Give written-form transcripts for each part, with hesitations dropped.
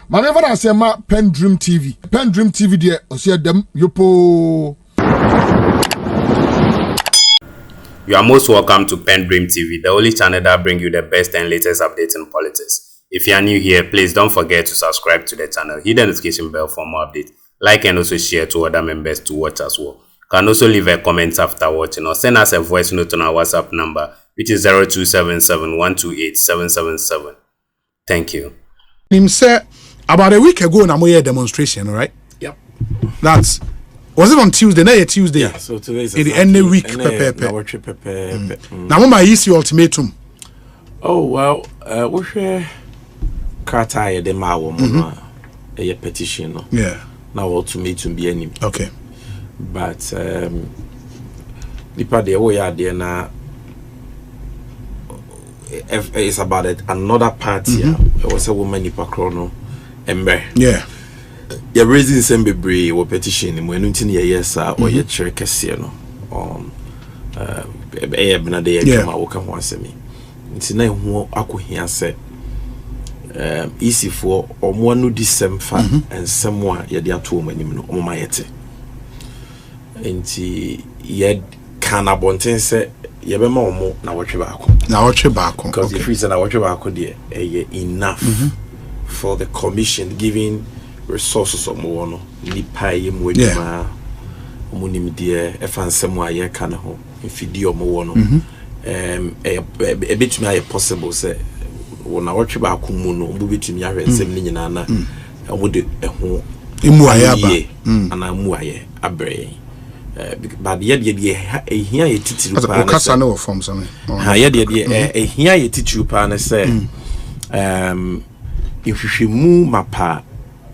My never say ma PENDREAM TV. PENDREAM TV there. Osia dem yopo. You are most welcome to PENDREAM TV, the only channel that brings you the best and latest updates in politics. If you are new here, please don't forget to subscribe to the channel, hit the notification bell for more updates, like and also share to other members to watch as well. You can also leave a comment after watching or send us a voice note on our WhatsApp number, which is 0277-128-777. Thank you. Him said about a week ago, na moye demonstration, right? Yep. Was it on Tuesday? No, Tuesday. Yeah, so today's the end of the week. Now, what is your ultimatum? Oh, well, we share Carta de Mawo, a petition. Yeah. Now, ultimatum be any. Okay. But, the part the way are there now. It's about it. Another party. There was a woman in Pakrono. Yeah. You're raising some baby or petition when you yes or your chair casino on Benade Walker once me. It's now who I could hear say easy for or one who December and someone you're there 2 many on my yet. And yet can abontain say Yabemo now watch you back. Now watch you back because the reason I watch you back enough for the commission giving resources of more nipa yem we ma omunim de efansem wa ye ka ne ho mfidi omo no e betumi aye possible say wona wotwe ba akumu no mbu betumi ahwe nsem ni nyina na omode eho imu aye aba ana mu aye abre but ye de ehia ye titiru pa na okasa na wo form some ha ye de ehia ye titiru pa na say ihwehwemu mapa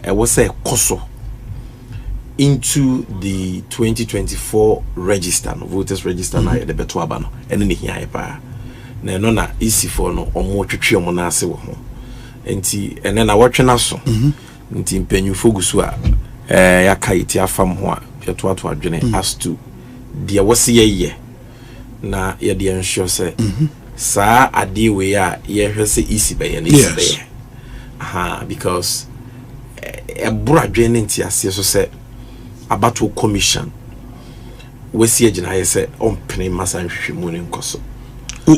was a coso into the 2024 register, no voters register na the betuabano, and then here pa na no na easy for no omo twetwe omo na ase wo ho enti ene na wotwe na so enti mpanyu fogusu a ya kaiti afam ho a yeto ato adwene as to dia wose ye na ye de ensure say sa ade we a ye hwese easy be ye na easy be because a broadway into as so say about to commission we see agina say on penny masan hwehwemu nkoso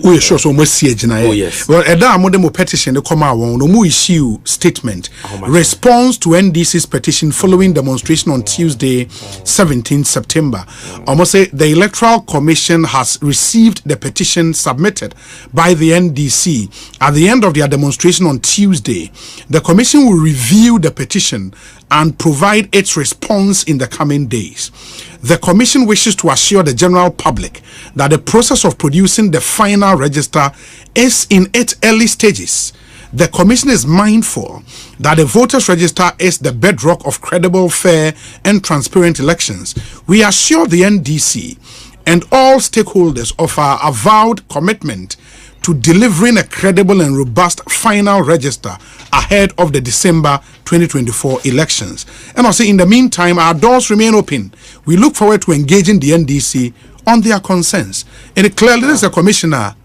we sure so we see agina yes. Well eda mo dem petition dey come out no mu issue statement response to NDC's petition following demonstration on Tuesday 17th September. Almost say the Electoral Commission has received the petition submitted by the NDC at the end of their demonstration on Tuesday. The commission will review the petition and provide its response in the coming days. The commission wishes to assure the general public that the process of producing the final register is in its early stages. The commission is mindful that the voters register is the bedrock of credible, fair, and transparent elections. We assure the NDC and all stakeholders of our avowed commitment to delivering a credible and robust final register ahead of the December 2024 elections. And also in the meantime, our doors remain open. We look forward to engaging the NDC on their concerns. And clearly, as a commissioner,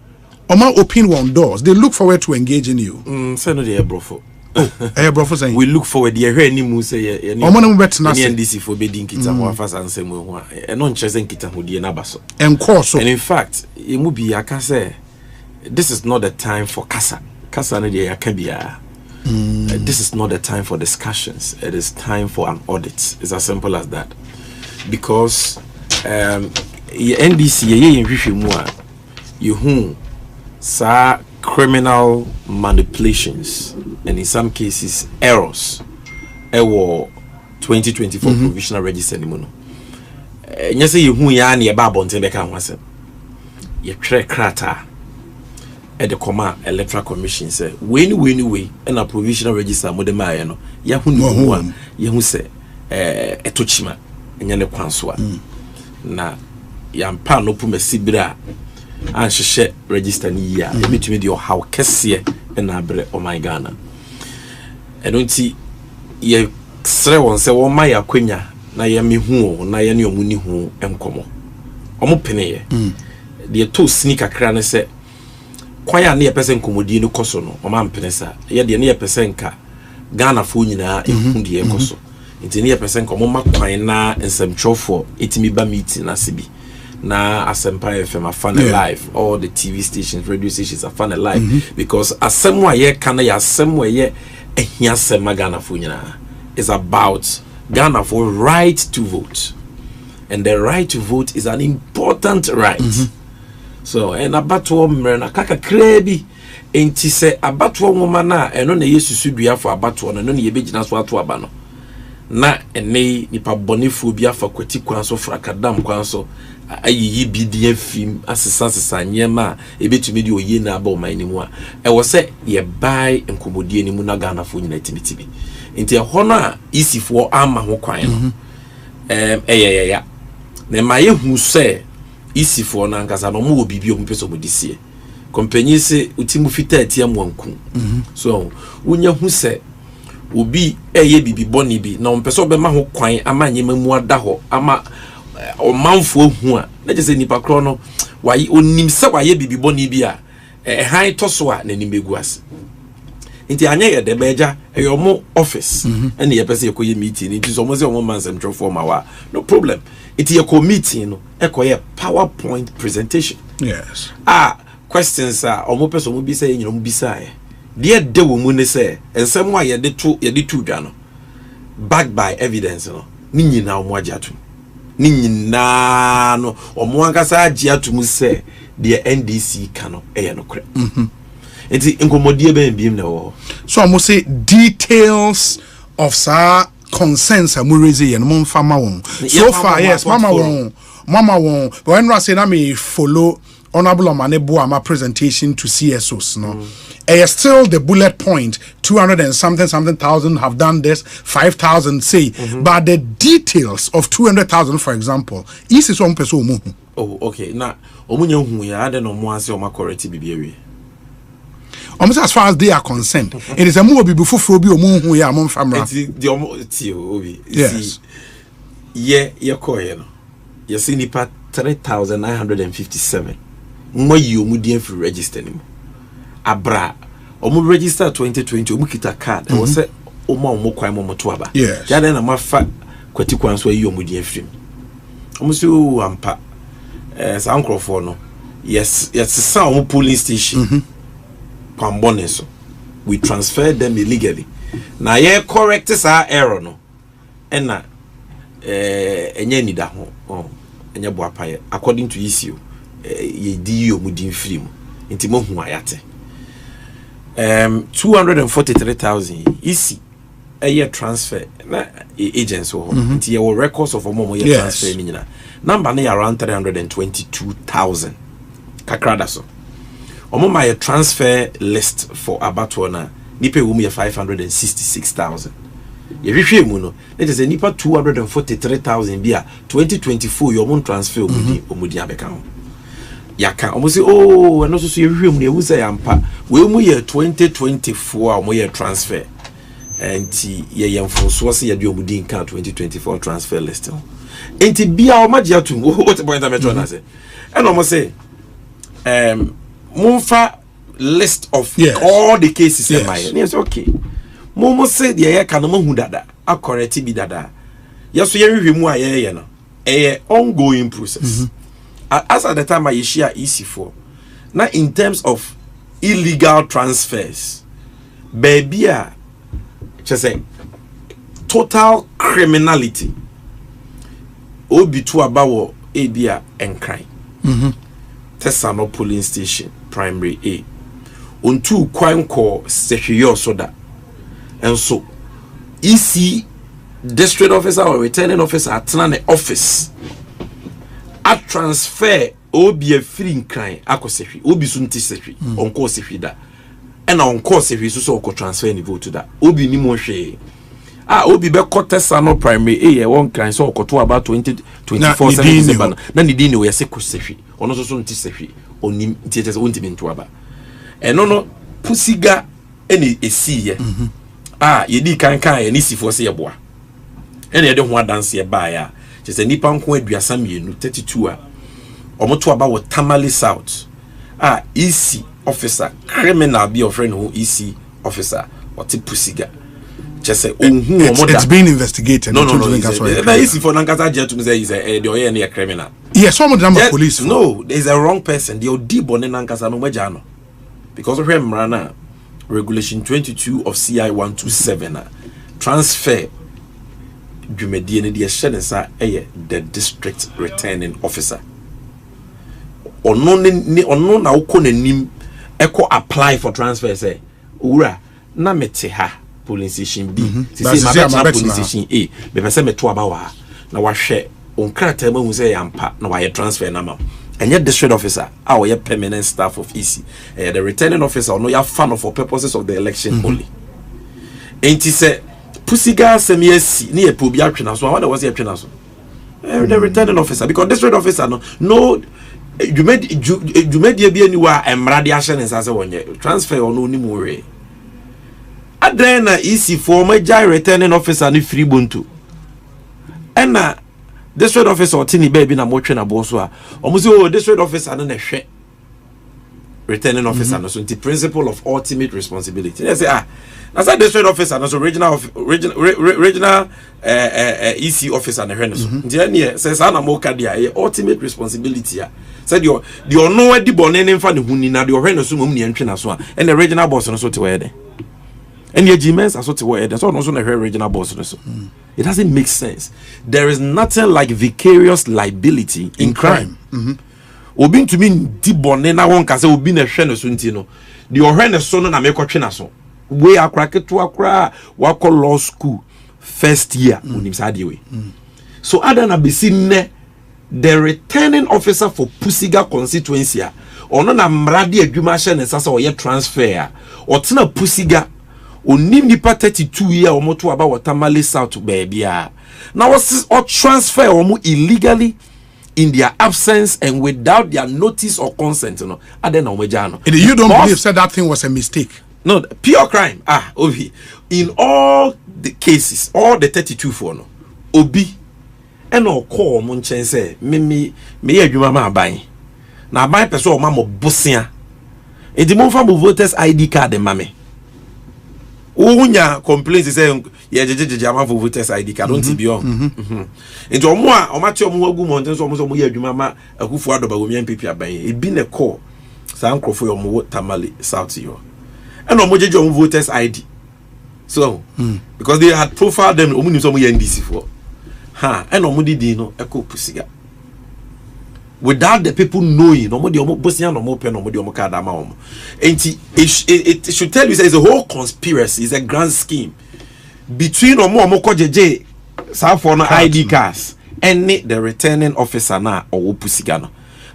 Oma open one doors. They look forward to engaging you. Say no, they brofo. Brofo saying we look forward. They hear any mu say Oma no bet na NDC for bedding kita mo afasa ansem ho a. E no nchese kita ho die na baso. And in fact, e mu bi aka say this is not the time for kasa. Kasa no dey aka bia. This is not the time for discussions. It is time for an audit. It's as simple as that. Because NDC ye nhwehwemu a you sa criminal manipulations and in some cases errors ewo 2024 provisional register ni no nya say you ya na ye ba bonten be ka ho asem ye twere krata e de koma electoral commission say we and a provisional register mo de ma no ya hu ni hu a ye hu say etochima nya ne kwanso a na ya mpa no puma sibira and she register ni ya between the how kese na abre o my Ghana and don't see ye sre won say won ma ya kwanya na ye me hu na ye ne omuni hu enkomo omo pene ye de to sneaker kra ne say kwaya na ye pese nkomodi no koso no o ma mpene sa ye de ne ye pese nka Ghana fo nyina ehun de ekoso nti ne person ko moma kwan na nsɛmtwɔfo etimi ba meeting na sebi na Asempa FM afan live all the TV stations radio stations afan live because asɛm a ye kana ya asɛm a ye ehia asɛm Ghana fo nyina is about Ghana for right to vote, and the right to vote is an important right. So and abato mrena kaka krebi enti se abato nwoma na eno na yesusu dua for abato no ne yebegina so ato aba no na ene nipa bonefo bi afa kwati kwan so frakadam kwan so ayiyi bidie fim asesa nyema ebetumi di oye na aba oman ni mu a ewo se ye bai nkomodie ni mu na Ghana fo nyina timitibi enti hono a isifo ama ho kwan no ya na ma ye hu se isifo na nkasa no mo obibi o mpeso modisie company se utimu fita atia mwanku so unya hu se obi eye bibi boni bi na mpeso be ma ho kwan ama nyema mu ada ho ama omanfo hu a na je se nipa kro no wayi onim se waye bibi boni bi a han toso a na nimegu ase nti anya ye de beja eyomo office ene ye pese yekoye meeting nti so mo se omo mansem trofo ma wa no problem nti ye ko meeting no ekoye PowerPoint presentation yes questions omo pese omo bi se nyina omo bi sa de wo mu ne se ensem a ye de tu dwa no backed by evidence no ni nyina omo agiatum ni nyina no omo ankasa agiatum se the NDC kano eye no kre enti nkomodie ben biem na wo so almost say details of sa concerns amureze yen mo mfama won so far yes mama won but when I say na me follow honorable Omanebo ama presentation to CSOs no still the bullet point 200 and something thousand have done this 5,000 say but the details of 200,000 for example is one person oh okay na omunye hu ya ade no mo ase o makoreti bibiawe almost as far as they are concerned it is a move be before bi omunhu ya mo famra the obi yes ye koye no ye see nipa 3,957 mo yi omudien free register ni abra omu register 2020 omu kita card e wo se omo kwan mo to aba ya den na mafa kwati kwan so yi omudien free omu se o ampa sa ankrofo no yes sa omu polling station kwambone so we transferred them illegally na ye correct sa error no ena enye nida ho enye bo apaye according to issue ye di omudin free mu nti mo hu ayate 243,000 isi eye transfer na agents ho nti ye wo records of omo ye transfer ni nyina number na around 322,000 kakrada so omo my transfer list for abato na nipa wo mu ye 566,000 ye hwehwe mu no it is a nipa 243,000 bia 2024 yo mo transfer omudi abeka ho yaka omo say oh no so ye hwehwe mu ne wu say ampa we mu ye 2024 omo ye transfer enti ye yemfonso se ye de omudi nka 2024 transfer list enti bia o magia tum what point am trying to say and omo say Mumfa list of all the cases in my yes okay Momo said ye can hu dada akoreti bi dada yeso ye hwehwe mu aye no ongoing process as at the time I share EC4 now in terms of illegal transfers baby just say total criminality obi to abawo ebia enkran Tesano polling station primary A ontu kwanko sehwe soda and so EC district officer or returning officer atena ne office at transfer obi a free nkran akosehwe obi so nti sehwe onko sehwe da and onko sehwe so ko transfer ni vote da obi ni mo hwe obi be Tesano primary A won kan so okoto about 2024 September na ni din no yese ko sehwe ono so nti sehwe onim nti onti minto aba eno no pusiga eni esiye ye di kan ni sifo se yeboa ene ye de ho adanse ye ba ya chese nipa nko aduasa mienu 32 omoto aba wo Tamale South EC officer criminal be of friend who EC officer oti pusiga just say it's being investigated. No. Easy for Nankasa jet to say is a criminal. Yes, some of them are police. No, there's a wrong person. The Odi Bonne Nankasa no majano. Because of him, Rana, Regulation 22 of CI 127, transfer the district returning officer. Or no na ukone nim eko apply for transfer say ura na meteha police station B say ma police station A be pese me to abawa na wa hwe onkrata ma hu say yampa na wa transfer na ma enye district officer our permanent staff of EC the returning officer no ya fan for purposes of the election only enti say pusiga semiesi ni e po bi atwena so what was e atwena so the returning officer because district officer no you made be anywhere emrade ashen nsase wonye transfer ono ni muwe adan na EC for major returning officer ni free bonto ena district officer otini baby na motwe na boss a omuzi o district officer na hwe returning officer no so the principle of ultimate responsibility they say that's a district officer no so regional EC officer na hwe no so ntia says ana mo ka dia ultimate responsibility said the ono adi bone ne mfa ne huni na the hwe no so mum ne ntwe na so and the regional boss no so te where there and the agreements are so to where there so no so na hwe regional boss no so it doesn't make sense. There is nothing like vicarious liability in crime. Obi to mean di bone na won ka say obi na hwe no so nti no the ohwe ne so no na me kotwe na so we akra keto akra wa call law school first year unim sa de we so adana besi ne the returning officer for Pusiga constituency ono na mrade adwuma hye ne sasa oye transfer otena Pusiga onim nipa 32 year omoto aba Watermale South baabia na was or transfer omo illegally in their absence and without their notice or consent no adena omejano you don't believe said that thing was a mistake? No, pure crime. Obi. In all the cases, all the 32 for no, Obi, and no call Munchen say, me adwuma ma aban. Na aban person ma mo bosia. E di mo fa mo voters ID card mame. Unya complaints say ye jejeje ama for voters ID card don't be on. Enti omo a o ma che omo agu mo nten so omo ye adwuma ma akufu adoba wo mi MPP aban. E bi ne call. Sa ankrofo yo mo Watermale South yo. And no voters ID. So because they had profiled them NDC for. And no no echo Pusiga. Without the people knowing, no Bosnian no pen no kadama. And it should tell you it's a whole conspiracy, it's a grand scheme between Omo JJ South for no ID cards and the returning officer na or Pusiga no.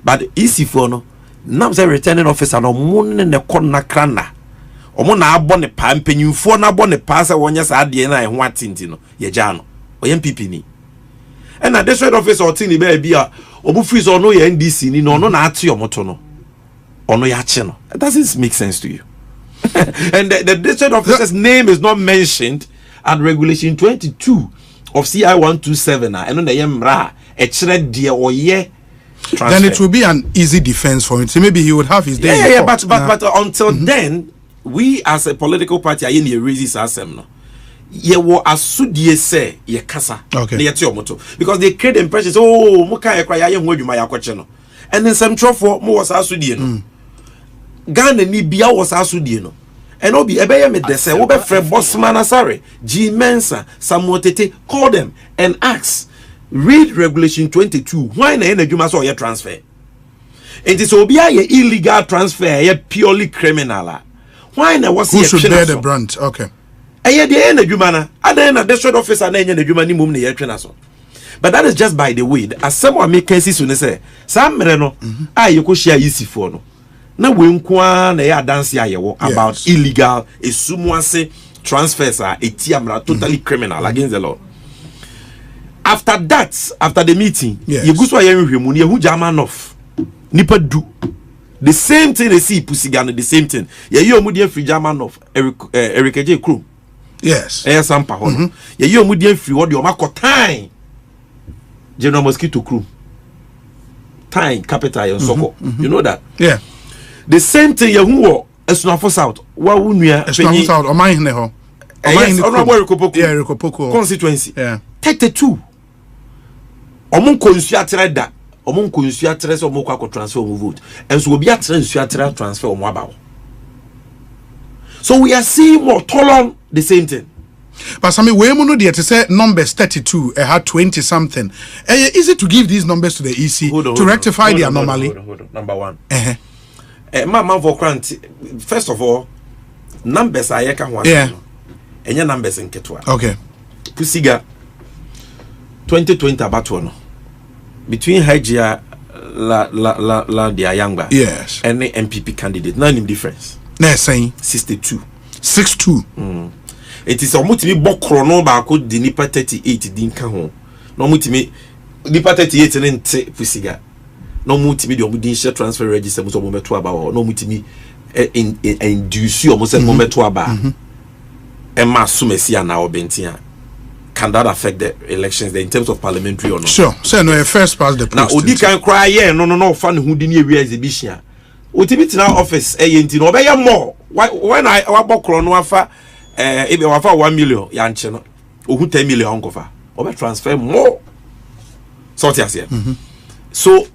But easy for no now the returning officer no moon ne corner crana. Omo na abɔ ne pa mpanyimfo na abɔ ne pa sɛ wonya sa ade na ɛho atenti no ye gya no oyɛ MPP ni ɛna district officer otini ba bia obu free so no ye NDC ni no na ate omoto no ono ya che no. It doesn't make sense to you. And the district officer's name is not mentioned at regulation 22 of CI 127 and on the yemra e kire de oyɛ transfer. Then it will be an easy defense for him. So maybe he would have his day. But until then we as a political party are in the raises asem no ye wo asudie say ye kasa na ye te omoto because they create the impression oh mo kan ekra ya ye ho adwuma ya kwache no and some trofo mo was asudie no Ghana ni bia was asudie no and obi ebeye me de say wo be frɛ Bosman Asare G Mensa Samotete call them and ask read regulation 22 why na adwuma so ye transfer it is obi a illegal transfer ye purely criminal. Why na was who should bear the brunt? Okay. Eye de na adwuma na adan na district officer na enya na adwuma ni mum na ye twena so. But that is just by the way. As someone make cases so ne say sam mere no ye ko share yisifo no. Na we nko na ye adanse ayewo about illegal esumuase transfers are etiamra totally criminal against the law. After that, after the meeting, you go so ye nhwemu ne hu German off. Nipa du the same thing they see Pusiga, the same thing. Yeah, you mudia free German of Eric J. Crew. Yes. Sampa hono. Yeah, you mudia free what you mako time. General Mosquito Crew. Time capital and soko. You know that? Yeah. The same thing you who Esnafo South. Wa unua Esnafo South o man ne ho. Yes, Honorable Rikopoko. Yeah, Rikopoko constituency. Yeah. 32. Omo konsuya treda. Omo konsuya tres omo kwa transfer omo vote. And so obi transfer transfer omo aba. So we are seeing more Tolon the same thing. But Sammy, we know to say numbers 32 had 20 something. Is it to give these numbers to the EC to rectify the anomaly? Hold on. Number one. Man for grant. First of all, numbers are yeah. And your numbers in Ketwa. Okay. Pusiga 2020 about one. Between Hajia La Diayangba. Yes. And the MPP candidate. None in difference. They're saying 62. 62. It is almost me bokrono ba ko di nipa 38 din ka ho. No mutimi nipa 38 ne nte pusiga. No mutimi di omudin share transfer register mo so mo meto aba ho. No mutimi induce o mo se mo meto aba. E ma sumesi ana obentia. Can that affect the elections in terms of parliamentary or not? Sure. So no first past the post. Now odi kan cry yeah no fan hu di ne wi exhibition. Otimi tina office enti no be more. When I bokrono afa if you offer 1 million, yanche no, or 10 million uncover, or transfer more. So So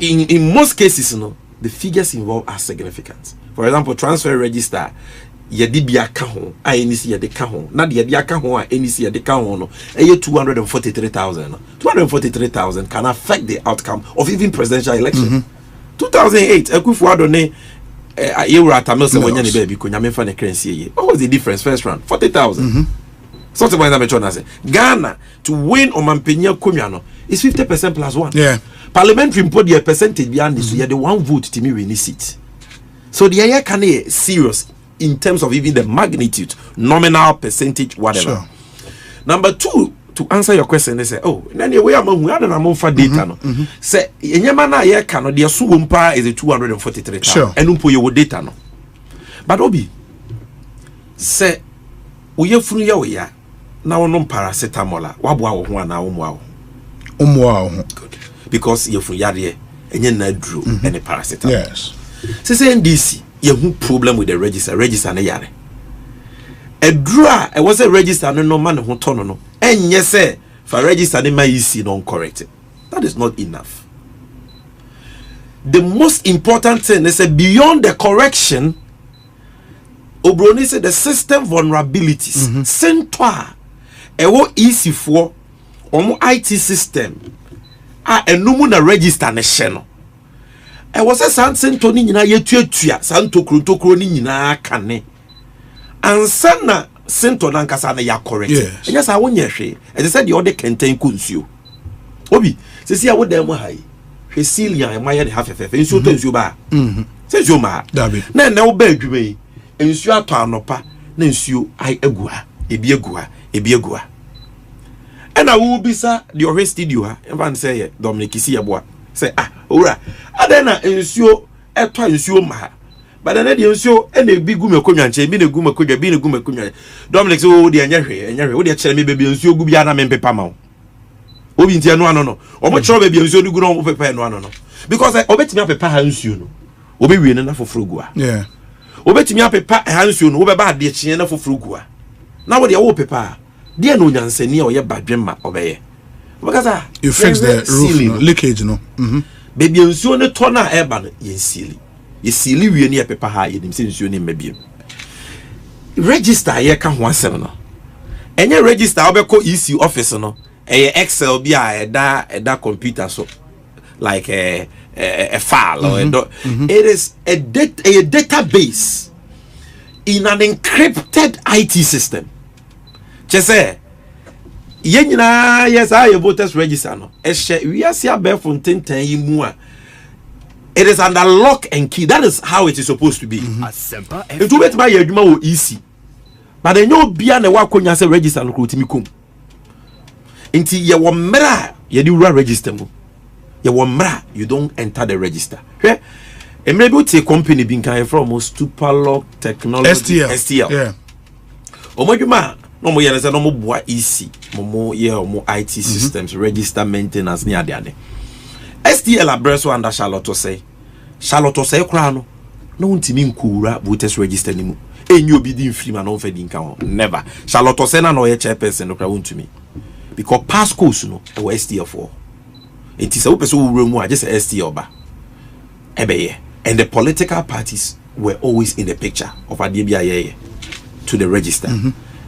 in most cases, the figures involved are significant. For example, transfer register, yadibia kahon, INC de kahon, not yadia kahon, NEC de kahon, no, 243,000. 243,000 can affect the outcome of even presidential election. 2008, Ekufuadone. What was the difference first round? 40,000. Something like that. Ghana to win on Mampenya Kumiano is 50% plus 1. Yeah. Parliamentary import the percentage beyond this, so you had the one vote to me win this seat. So the area can be serious in terms of even the magnitude, nominal percentage, whatever. Sure. Number 2, to answer your question, they say, oh, anyway, I'm going for data. No, say, Yamana ye cano, the Suumpa is a 243. Sure. And umpo your data. No, but Obi say, we have free ya now no paracetamol, wabwa one now. Good. Because you're free yard and you're not drew any paracetamol. Yes. Say, NDC, you have problem with the register and a yard. A draw, I was a register and no man who turn no. And yes, sir, for register my EC non corrected. That is not enough. The most important thing is beyond the correction, Obroni said the system vulnerabilities. Central, EC4, IT system, and no more register na channel. I was a Santo Nina Yetua, Santo Crutocro Nina Cane. And Sana Sento Nankasana ya correct. Yes. And yes, I won't yet. As I said, the other contain kunsu. Obi, says I would them high. Cecilia and my half a fair, and so tells you ba. Says you ma. David. Now beg you may, and you are Tarnopa, Nensu, I agua, a biagua. And I will be sir, the arrested you, and Van say, Dominic is here, boy. Say, ora, Adena, and so at times you ma. But then you show any big guma kunya, be a guma kunya, be a guma kunya. Dominic, oh, dear, and you're what tell me, baby, and so gubiana men pepamo. Obintia no. Or much baby, and so do good on paper no. Because I obey me up a pass you know. Obey we enough for frugua. Yeah. Obey me up a pass you know, over bad dear chiena for frugua. Now what your paper? Dear no yanseni or your bad gemma obey. Because you fix the roof leakage, no. Baby, and so the toner airban, ye silly. You see, we near paper high in since you name maybe. Register ye can 17. And your register I'll EC office no. Excel be a computer so like a file or it is a database in an encrypted IT system. Just say yes, I voters register no. We are see a bear from 10 it is under lock and key. That is how it is supposed to be. It will be my yaduma easy. But then you be an a when you say register and recruit. Until you want mera, you do register. You want mera, you don't enter the register. And maybe it's a company being kind from Stupalock Technology STL. Yeah. Omojuma, no more no more boy easy. More IT systems, register maintenance near the other. STL abreso under Charlotte say crano no ntimi nkura voters register nimu enyo bi di free man on fe di nka never Charlotte Osena no ye chairperson no kra won to me because past course no e was STF4 it is a person who room just ST oba ebe and the political parties were always in the picture of adebia to the register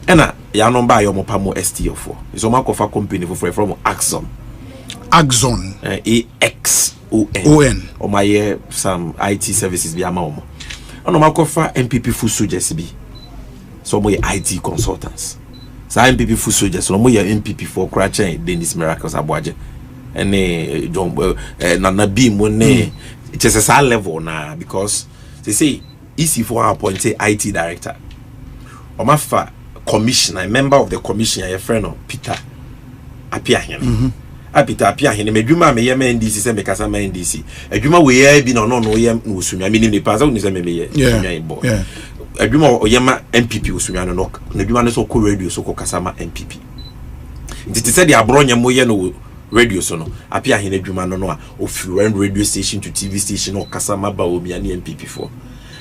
and ya number yo mo pamo STF4 so ma kofa company from Axon AXON or my some IT services be ama ono makofa MPP full soldiers bi so mo IT consultants so MPP full soldiers no mo MPP for Krachen Dennis Miracles Aboaje ene John na bi mo ne it's a level na because they say easy for appoint IT director or mafa commissioner, a member of the commission, your friend Peter Apia him Peter Apia him medwuma me ye NDC se me kasa me NDC adwuma we ye bi no ye usumya me ni pa so ni se me ye usumya bo adwuma oyema MPP usumya no adwuma no so ko radio so ko kasa ma MPP nti se de abronya mo ye no radio so no Apia him adwuma no a ofi radio station to TV station o kasa ma ba omi ani MPP for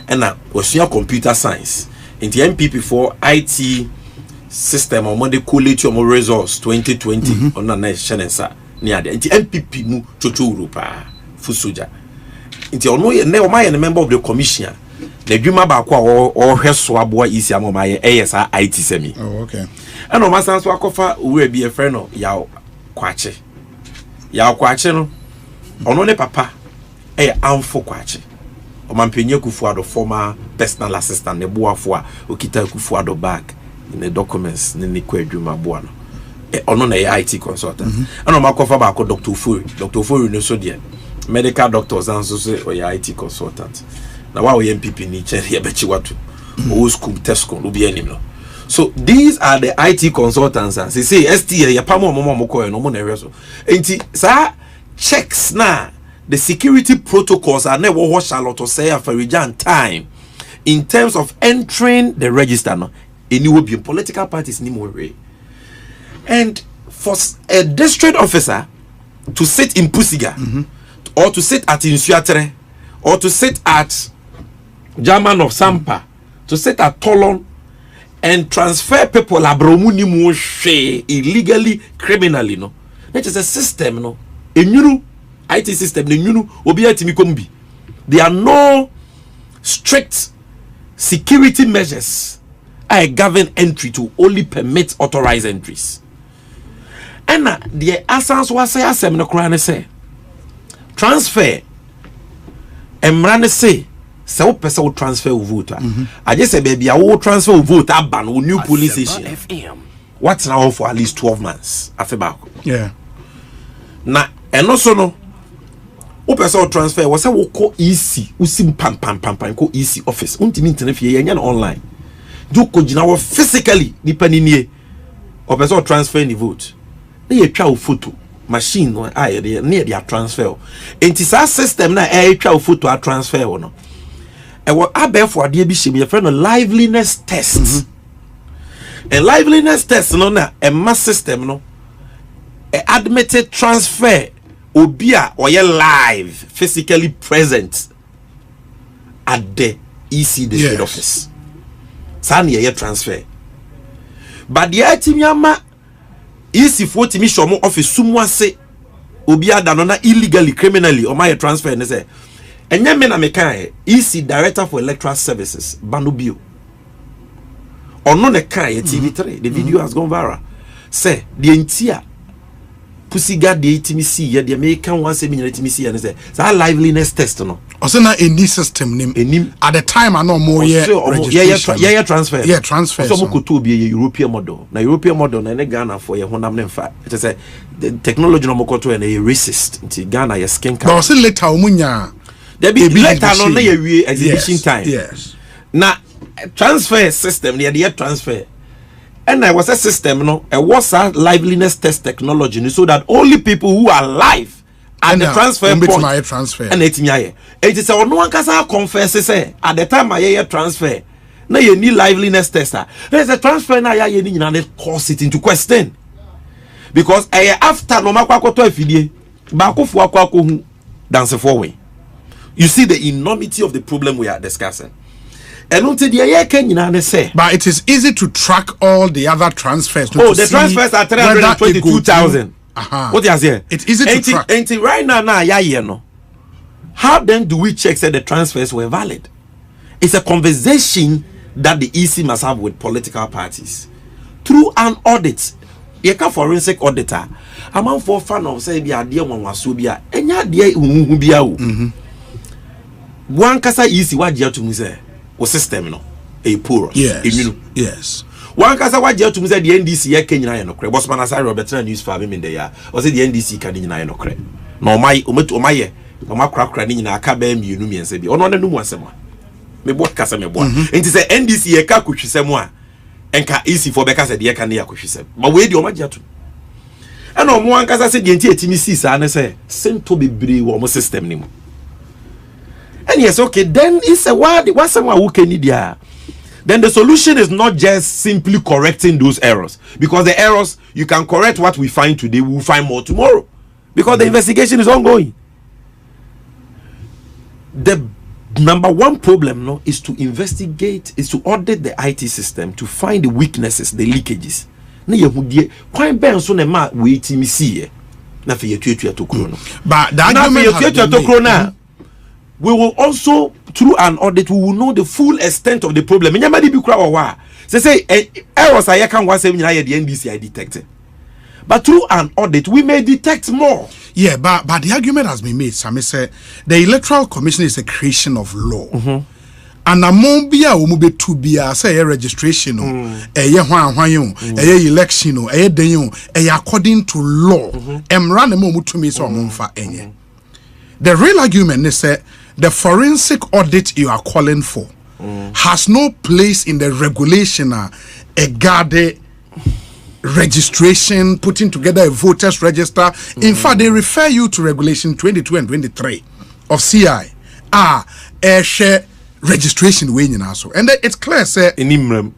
na osua computer science nti MPP for IT system or the quality of results 2020 on na shenensa ni ade nti MPP mu chocho Europa fu soja nti ono ye na o ma ye member of the commission na dwuma ba kwa o hweso aboa isi amoma ye ESA IT semi okay and o ma sanso akofa we bi e friend no ya kwache no ono ne papa amfo kwache o ma mpenye Kufuado former personal assistant ne boafo a okita Kufuado back in the documents ni kwadwuma boa no ono na IT consultant and o makofa ba ko Dr. Ofori no so dia medical doctors and so say o IT consultant na wa o MPP ni che ya bechi watu o school tesco no bi anim no so these are the IT consultants and say ST ya pamo mo ko no mo na hwe so enti sa checks na the security protocols are never what Charlotte say afarijan time in terms of entering the register no any will be political parties ni more way. And for a district officer to sit in Pusiga or to sit at Insuatre or to sit at German of Sampa to sit at Tolon and transfer people abromuni mo illegally criminally no that is a system no a new IT system the new obi atimi kombi there are no strict security measures I govern entry to only permit authorized entries. And the essence was say asem no kra ne say transfer emra say se wo pese wo transfer wo vote I just say baby I will transfer wo vote aban wo new polling station what's now for at least 12 months after back na eno so no wo pese wo transfer wo say wo ko EC usim pam ko EC office untimi interfere yenya online do ko gina wo physically depending nie o pese wo transfer ni vote na ye twa wo photo machine no aye de na dia transfer enti sa system na twa wo photo a transfer wo no e wo abefo ade bi shebe ye friend no liveliness test and liveliness test no na e ma system no admitted transfer obi a oye live physically present at the EC district office san ye transfer but the atimiama EC 40 mi shomo office sumu ase obi ada no na illegally criminally o my transfer ne say enye me na me kan EC director for electoral services Banubio ono ne kan TV3 the video has gone viral say the entire Pusiga de itimi ye de me kan wan say me itimi see ne say that liveliness test no o say na any system nim at the time I know more yeah transfer so mo ko to be European model na European model na Ghana for ye honam ne mfa it say the technology no mo ko to na ye racist nti Ghana ye skin color but say later omunya there be later no na ye wie exhibition time yes na transfer system the transfer and I was a system no it was a liveliness test technology so that only people who are live at the transfer point transfer and it is a no one can confess say at the time I transfer na you need liveliness tester there's a transfer na ya ni na cause it into question because after no makwa to afidie ba ko fu akwa hu dance forward you see the enormity of the problem we are discussing And until the year can say. But it is easy to track all the other transfers. The transfers are 322,000. What you say? It's easy to track. And right now, no. How then do we check that the transfers were valid? It's a conversation that the EC must have with political parties through an audit. You can forensic auditor. I'm for fan of say be idea one was so be a enya de hu bia o. One kasa EC wa dia to me say o system no e poor. Yes. One kasa wa dia to me say the NDC ya kenyina ye no kre. Boss man asari Robert na news for me there ya. O say the NDC ka nyina ye no kre. Na o maye omakrakra ni nyina aka ba mienu miense bi. Ono na numu asem a. Me bo kasa me bo. Enti say NDC ye ka kwhwisem a enka EC for beka say de ka na ya kwhwisem. Ma we di o magia to. And no one can say the entire team sees and say send to be brave system anymore. And yes, okay, then it's a what someone who can need ya. Then the solution is not just simply correcting those errors, because the errors you can correct what we find today, we will find more tomorrow, because the investigation is ongoing. The number one problem is to investigate, is to audit the IT system to find the weaknesses, the leakages. Na yehudie kwan ben so na ma we timi see na fe yetuatua tokro no, but the argument we will also through an audit we will know the full extent of the problem. Nyamadi bi kura wa say errors I can was say nyina ye the NDC I detected, but through an audit we may detect more. Yeah, but the argument has been made. Sammy said the Electoral Commission is a creation of law. And among bia umube to bia say registration election according to law the real argument is that the forensic audit you are calling for has no place in the regulation a guarded registration, putting together a voters register. In fact, they refer you to regulation 22 and 23 of CI share registration way in also, and it's clear say inimrem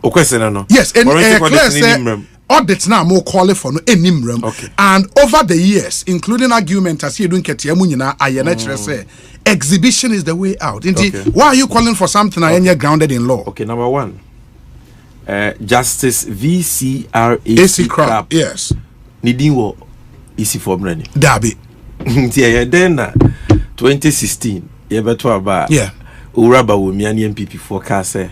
o question no. Yes, and clear say audits now more calling for no inimrem. Okay. And over the years, including argument as you don't get here munyina ayena say exhibition is the way out. Indeed, okay. Why are you calling for something okay. Grounded in law? Okay, number one, Justice VCRAC Crab. Yes, nidin wo isi for brand Dabi. Then 2016 you better about Uraba wo miani MPP for kase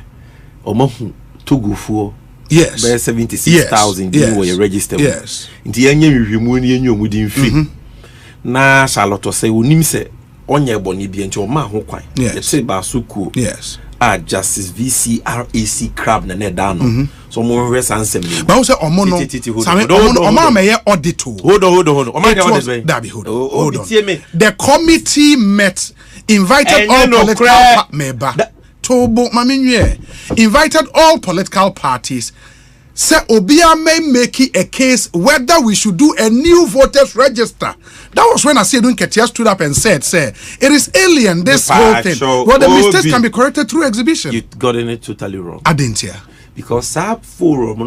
omahu togufuo yes by 76,000 you were registered yes nti yenye hwehwemu ni yenye omudi mfi na Charlotte say onim se onye boni bi nti o ma ho kwan yete ba suku yes Justice VCRAC crab na dano so mo hwe sansem ni ba wo say omo no omo meye audit hold on omo get audit that be hold on the committee met, invited all political member tobo maminwe invited all political parties. Say Obia may make a case whether we should do a new voters register. That was when I said Ketia stood up and said, "Say it is alien this whole thing." Well, the mistakes can be corrected through exhibition. You got it totally wrong. I didn't hear because SAP forum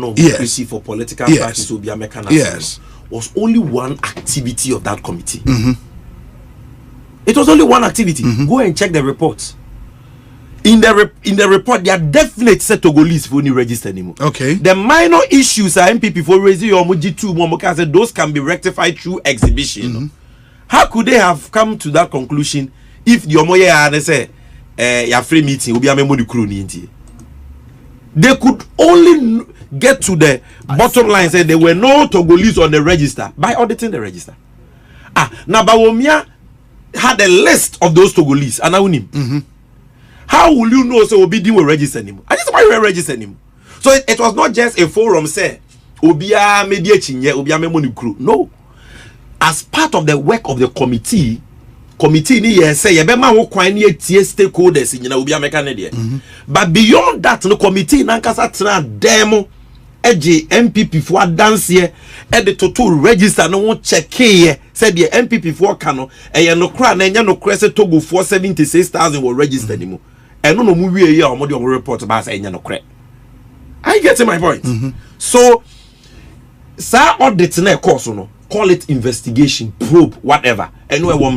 for political parties Obia mechanism was only one activity of that committee. It was only one activity. Go and check the reports. In the report, they are definite set to go list for any register anymore. Okay. The minor issues are MPP for raising your G2 those can be rectified through exhibition. How could they have come to that conclusion if the Omoye had say your free meeting will be a memory crew? They could only get to the bottom line, say there were no Togolese on the register by auditing the register. Now Bawumia had a list of those Togolese and I how will you know so Obi didn't register anymore? I just why we register anymore. So it was not just a forum say Obia media chinye Obia memoni crew. No. As part of the work of the committee ni say yebema ho kwan ni etie stakeholders nyina Obia meka ne de. But beyond that no committee nankasa tena demo eje MPP for dance here e de to register no check here said the MPP for kano e no kra na nya no kra se Togo for 76,000 were registered anymore. And no movie a year or more report about saying no credit. I get to my point. So, sir, audit na course no call it investigation, probe, whatever. Anyway, one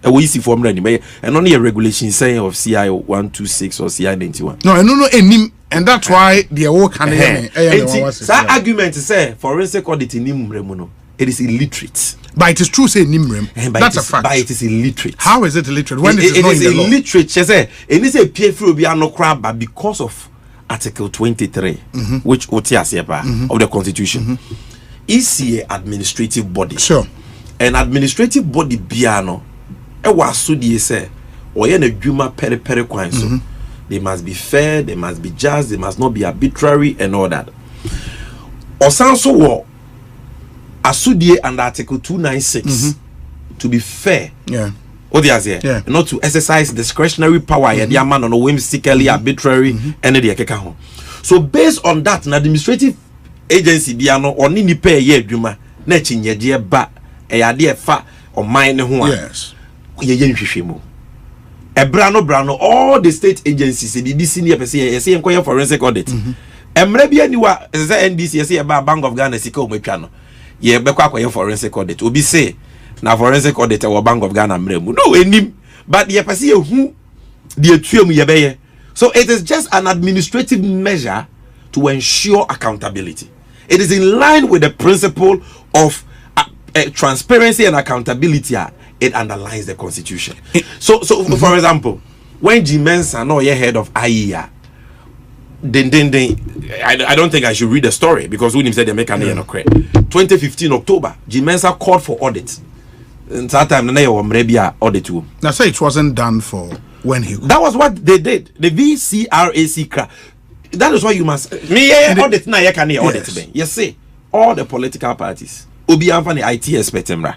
And we see for me, and only a regulation saying of CI 126 or CI 91. No, any, and that's why the work can that argument to say forensic audit in Nimremono, it is illiterate. But it is true, say Nimrem. That's a fact. But it is illiterate. How is it illiterate? When it is illiterate. She say, and it's a PFU be no crab, but because of Article 23, which OTS of the Constitution, is an administrative body. Sure. An administrative body biano. E was so die say, or yen a juma peri kwan so. They must be fair, they must be just, they must not be arbitrary and all that. Or so war. Asudie under Article 296 to be fair. Yeah. Yeah. Not to exercise discretionary power. Yeah, man on a whimsically arbitrary and the so based on that, an administrative agency biano or nini pay ye juma nechin ye ba a idea fa or mine who yes. Ye brano all the state agencies the senior person inquire forensic audit. Emrebia niwa NDC say about Bank of Ghana siko mechano. Ye be kwa forensic audit obi say na forensic audit or Bank of Ghana mremu no enim but ye pese who the atuam ye be. So it is just an administrative measure to ensure accountability. It is in line with the principle of transparency and accountability. It underlines the Constitution. So for example, when G Mensa no ye head of IEA, I don't think I should read the story because when him said they make an 2015 October, G Mensa called for audit. And that time they were maybe audit too. Now say it wasn't done for when he. That was what they did. The VCRAC. That is why you must audit now. You can audit. Yes, say all the political parties. Obi Anfani IT expert emra.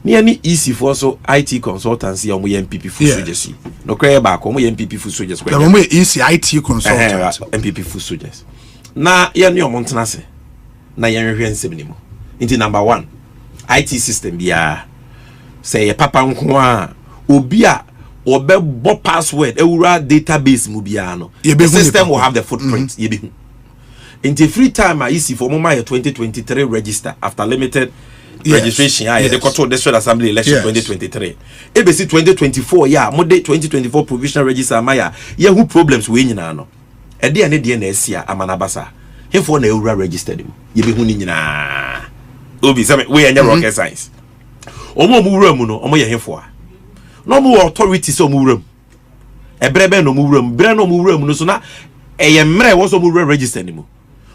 Ni easy for so IT consultancy or MPP full soldiers. No cry back or MPP full soldiers. The one easy IT consultant. MPP full soldiers. Na ya ni omontana se. Na ya nhwe nsem ni mo. Inti number 1. IT system bia say papa nko a obi a obebo password ewura database mu bia no. The system will have the footprint. Yebehu. In the free time, I see for Moma 2023 register after limited registration. The Control District Assembly election 2023. ABC 2024, Monday 2024 provisional register. Maya, who problems we in ano? A day and a DNS, Amanabasa. Him for Neura registered him. You be hunina. Obi, we are never rocket science. Omo Muramuno, Omo ya him for. No more authority so Murum. A brebe no Murum, Breno Murum, no sooner. A yamre was Mura registered him.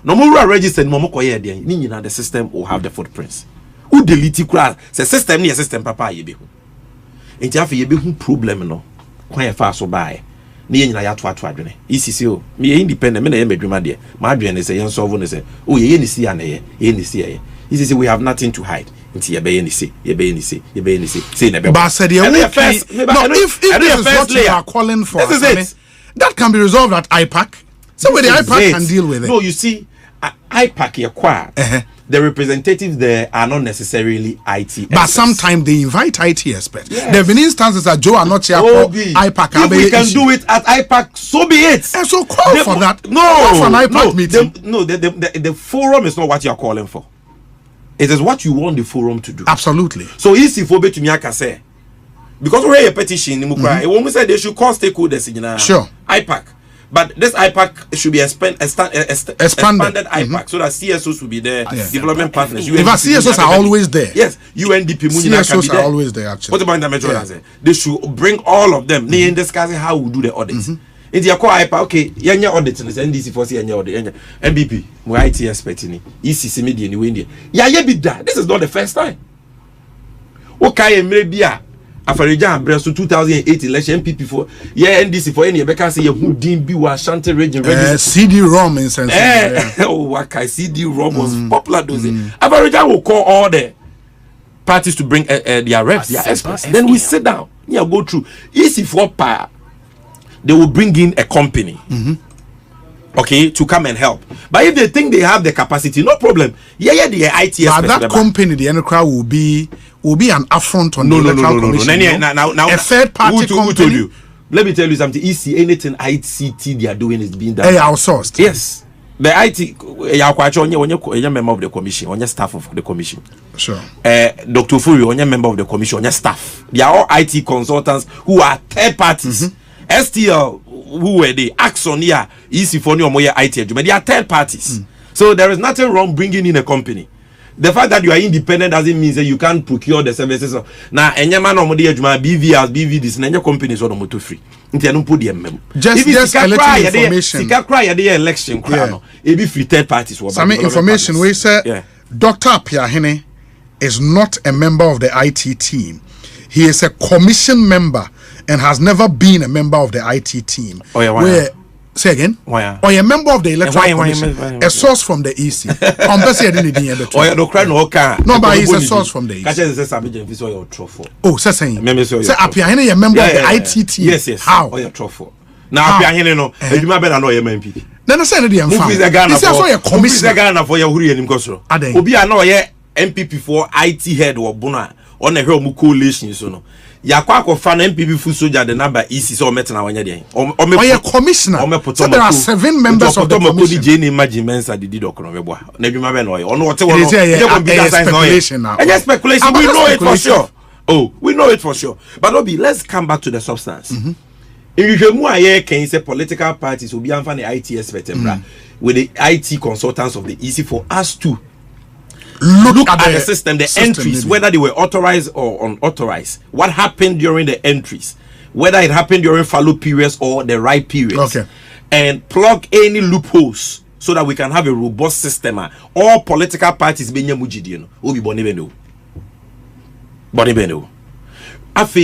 No more registered momoko ye dey ni the system will have the footprints. Who delete class say system ni system papa ye be hu. Enti afa ye be hu problem no. Kwan ye fa so bae. Ni nyina ya to adwene. ECC o me independent me na ye madwuma de. Ma adwene say yen solve no say oh ye ni si ana ye ni si ye. ECC we have nothing to hide. Enti ye be ye ni si say na be. But said no if this is what you are calling for, this is it. That can be resolved at IPAC. So where the IPAC can deal with it. No, you see, IPAC, the representatives there are not necessarily IT experts. But sometimes they invite IT experts. Yes. There have been instances that Joe are not here for IPAC. If we can do it at IPAC, so be it. And so call for that. No, call for an IPAC meeting. The forum is not what you are calling for. It is what you want the forum to do. Absolutely. So easy for me to say. Because we're a petition, it won't say they should call stakeholders in sure. IPAC. But this IPAC should be expanded IPAC so that CSOs will be there, development partners. CSOs are always there. Yes, UNDP CSOs are always there actually. What about the metro? They should bring all of them. They discussing how we do the audits. In the IPAC, okay, yanya audits NDC for yanya audit, MBP, my IT expert in ECC media in India. This is not the first time. Okay, maybe Afarijan Bresu 2008 election MPP for NDC for any Becca say who didn't be was Shanty region CD-ROM in sense. CD-ROM was popular those days. Afarijan will call all the parties to bring their reps, their experts. Then we sit down. Go through. Easy for power. They will bring in a company. Okay, to come and help. But if they think they have the capacity, no problem. The IT but that company, the Enocra will be an affront on the electoral commission. Now, a third party company. Who told you? Let me tell you something. Anything ICT they are doing is being done. Outsourced. Yes. the IT yakwacho onye member of the commission, onye staff of the commission. Sure. Dr. Fury, onye member of the commission, onye staff. They are all IT consultants who are third parties. STL, who were the Axon here, easy for new IT, but they are third parties. So there is nothing wrong bringing in a company. The fact that you are independent doesn't mean that you can't procure the services. Now, any man on the BVs, BVDs, and any companies are not free. Just information. The election, it be free third parties. Some information we say Dr. Apiahene is not a member of the IT team. He is a commission member and has never been a member of the IT team. Say again? Or a member of the electoral commission, a source from the EC. No, but he's a source from the EC. Oh, so saying. Say Apiahene a member of the IT team. Yes. How? Now Apiahene no, you better know your MP. Then I said the Ghana. This is also a commissioner. Ghana for your Huri and Gosro. Obi I know ye MPP for IT head or Buna on a home coalition so no. Yakwako fan MPP full soldier the number EC so metna wanya dey. Or a commissioner. So there are 7 members of the commission. Jane imagine mensa did okro meboa. Na dwuma be no ye. Ono wote wono. Speculation now. And speculation we know it for sure. Oh, we know it for sure. But Obi, let's come back to the substance. In can say political parties will be on the IT expert with the IT consultants of the EC for us to look at the system, the entries, whether they were authorized or unauthorized, what happened during the entries, whether it happened during fallow periods or the right periods, and plug any loopholes so that we can have a robust system. All political parties being mujidi will be bonibeno. After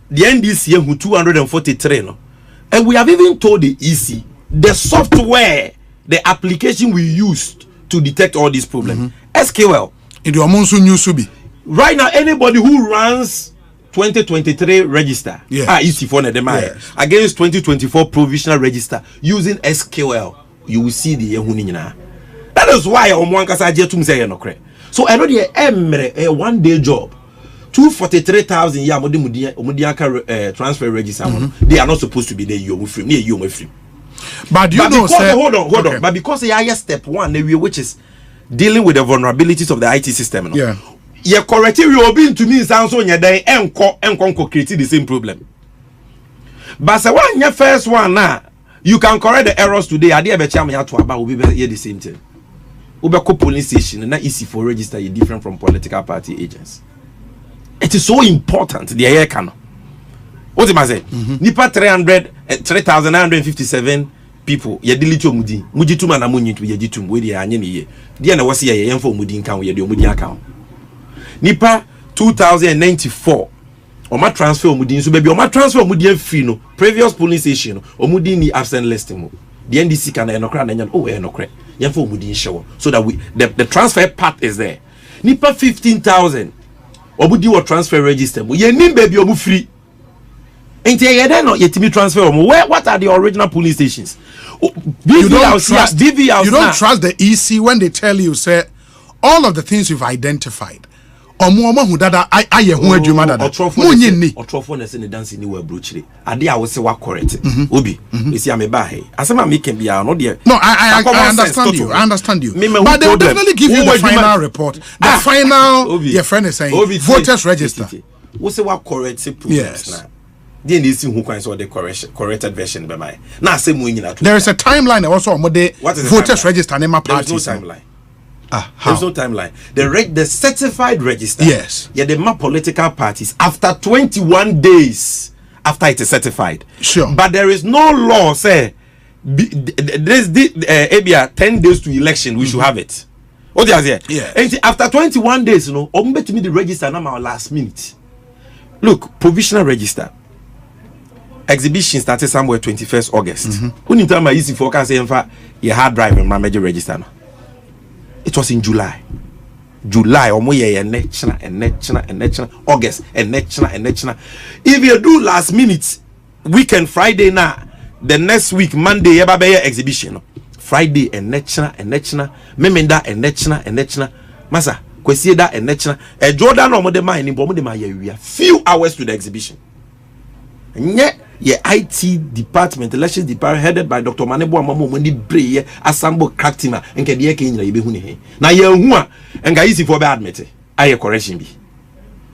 the NDC who 243 no, and we have even told the EC the software, the application we used to detect all these problems. SQL. Right now, anybody who runs 2023 register, EC for against 2024 provisional register using SQL, you will see the Yehunina. That is why so I know the 1 day job. 243,000 transfer register. They are not supposed to be there. You're free. But you know, hold on. But because the highest step 1, which is dealing with the vulnerabilities of the IT system, you're correct. You will be to me sounds on your day and create the same problem. But so one your first one now, you can correct the errors today. I did to about will be here the same thing. Ubeko police station and not easy for register. You different from political party agents. It is so important. The air can. What am I saying? Nipa 3,957 people. You delete your mudi. Mujitum and amuni to Yajitum. Where they are any year. Na was here for mudi account. You do mudi account. Nipa 2,094. Or my transfer mudi. So baby, or my transfer mudi free no. Previous police station. Or mudi ni absent listing. The NDC can enokra and enokra. You for mudi show. So that we the transfer part is there. Nipa 15,000. Obudi or transfer register. Ye nim baby obu free. Ain't ye then not yet me transfer. What are the original police stations? You don't trust the EC when they tell you say all of the things you've identified. Omo dada aye hu adwuma dada. Munye ni. Otrofo na se ne dance ni we brochire. Ade a wo se wa correct. Obi. Esi am ba he. Asema me can be no there. No, I understand you. I understand you. But they will definitely give you the final report. The final your friend is saying voters register. Wo se wa correct problems na. Then they see who can so the corrected version by my. Na say mu nyina to. There is a timeline also on the voters register name party. There is no timeline. There's no timeline. The certified register. Yes. Yeah, the map political parties after 21 days after it is certified. Sure. But there is no law say there's 10 days to election we should have it. What is here? Yeah. And after 21 days, you know, to me the register now last minute. Look, provisional register. Exhibition started somewhere 21st August. When you tell me easy forecast say your hard drive and my major register now. It was in July. August and if you do last minute weekend Friday now, the next week Monday exhibition. Friday and memenda and masa kwesieda and a Jordan or the mine in few hours to the exhibition. And yet Yeah, IT department, elections department headed by Dr. Manebo Amamo when the bray assemble crack team and can be a king like Behuni. Now you and guys easy for bad admit I correction be.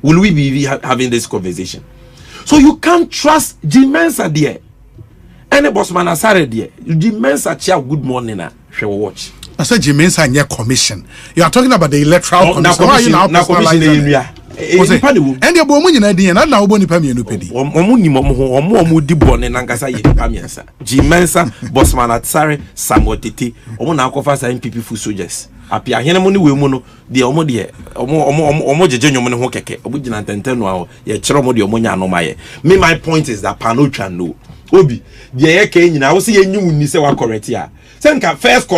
Will we be having this conversation? So you can't trust Jim Mensa there. Any boss man asare there. Jim Mensa chair good morning she will watch. I said Jim Mensa and your commission. You are talking about the electoral commission. Why are you now personalizing? And your woman in idea and now boni pami no pedi. Omo di bone nankasa ye pamiensa. Jimensa Bosman Atsare Samuel Tete omo na akofa sa MPP fu soldiers. Apia hene mo ni we mu no de omo de omo jeje nyomo ne ho keke. Obo gina tenten no a ye kire omo de omo nya no maye. Me my point is that Panocha no. Obi de ye ka nyina wo se ye nyu ni se wa correct ya. Senka first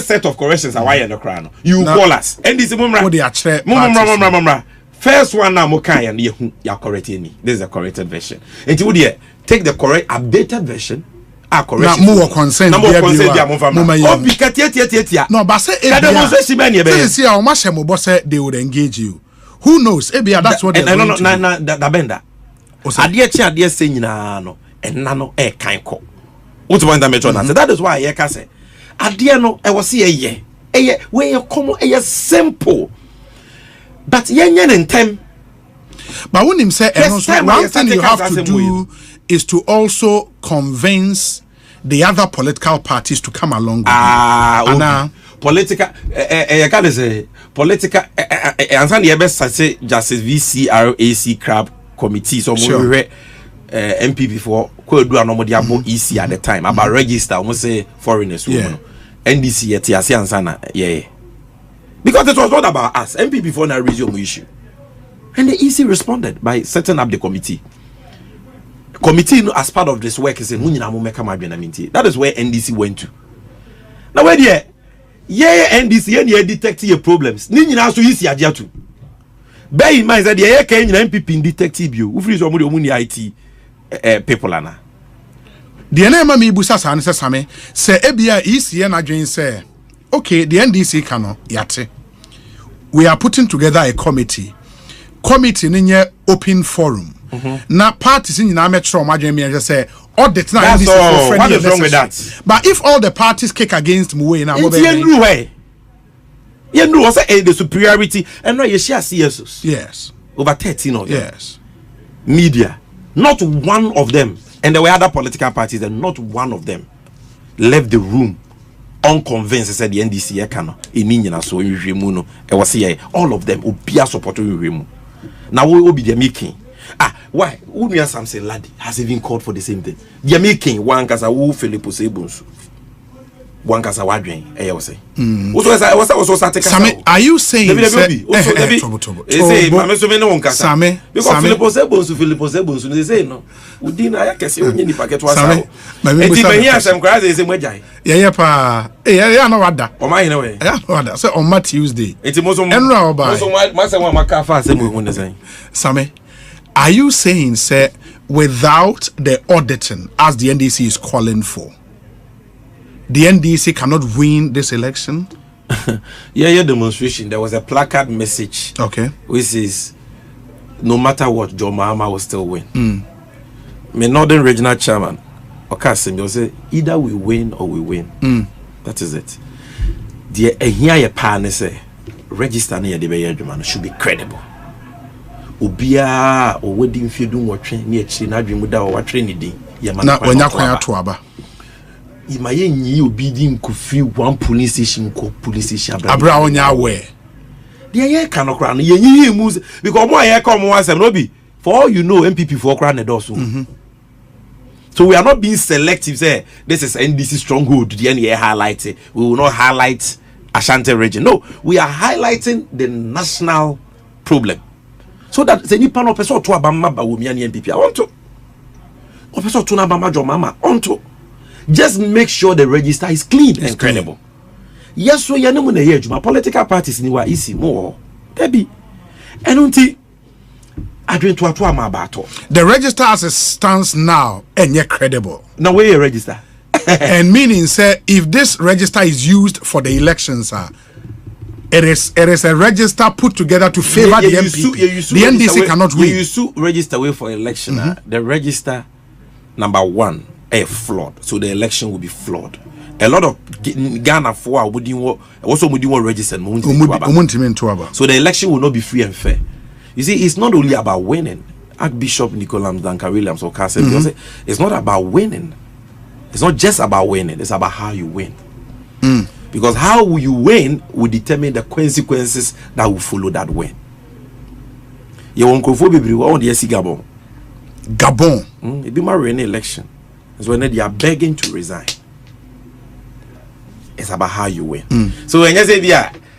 set of corrections are why no cry no. You call us. And this mumra. Wo de a kire. Mumra. First one now mokai and you correct any. This is a corrected version. And you would take the correct updated version. Correct. More consent. No, but say they would engage you. Who knows? That's what they're going to do. The bender. Adia saying no and nano air kind call. What's one that metron? That is why I can say Adia no I was see a where you come a simple. But yen in time. But when him say one thing you have to do is to also convince the other political parties to come along with political political and the best say Justice VCRAC crab committee so MPP for could do an about EC at the time about register almost say foreigners NDC yet ansana because it was not about us. MPP for now resume issue. And the EC responded by setting up the committee. Committee as part of this work is saying that is where NDC went to. Now where there NDC and detect your problems. Nini na so easy adia to. Bear in mind that the MPP in detective you. Who freeze omuni IT people ana. The name me busa san se same say ebia EC na dwen say okay, the NDC cannot yate. We are putting together a committee. Committee in your open forum. Now parties in metro imagine just say audit now NDC for what is wrong with that? But if all the parties kick against Muwe now you know what's the superiority and now you share CSOs. Yes. Over 13 of them. Yes. Media. Not one of them. And there were other political parties and not one of them left the room unconvinced. Said the NDC cannot so no all of them obia support you. Now we will be the making. Why? Who some say laddie has even called for the same thing. The making one casa who Philip Sebons. One casa wadring, I was say. Sammy, are you saying Sammy because Philip Sebons they say no. Udina can see when you packet was out. Yeah, pa. Yeah, no wada. O my anyway. Yeah, wada. So on Tuesday. It's most Sammy, are you saying, sir, without the auditing, as the NDC is calling for, the NDC cannot win this election? Yeah, demonstration. There was a placard message. Okay. Which is, no matter what, Joe Mahama will still win. My Northern Regional Chairman, Okasim, will say, either we win or we win. That is it. The here partner say, register near the Bayerman should be credible. Ubia or wedding if you do what train near China dream without what training. Yamana when you're quiet to Abba. You bidding could feel one police station, Abra on your way. The air cannot crown ye moves because more air come once and lobby. For all you know, MPP for crown the door soon. So we are not being selective. Say this is NDC stronghold. The NDA highlight it. We will not highlight Ashanti region. No, we are highlighting the national problem. So that the Nipan person to Abama Bawumi and MPP. I want to. Person to Abama Jomama. On to. Just make sure the register is clean and credible. Yes, so you know my political parties ni wa isi more. Debbie. And until the register as it stands now and yet credible. Now where you register? And meaning say if this register is used for the elections, it is a register put together to favor the MPP. The NDC cannot win. You register way for election. The register number one, a flawed. So the election will be flawed. A lot of Ghana for wouldn't also register. So the election will not be free and fair. You see, it's not only about winning. Archbishop Nicholas Duncan Williams or Castle, it's not about winning. It's not just about winning. It's about how you win. Because how you win will determine the consequences that will follow that win. You won't go for Gabon. Gabon. It be my rainy election. It's when they are begging to resign. It's about how you win. So when you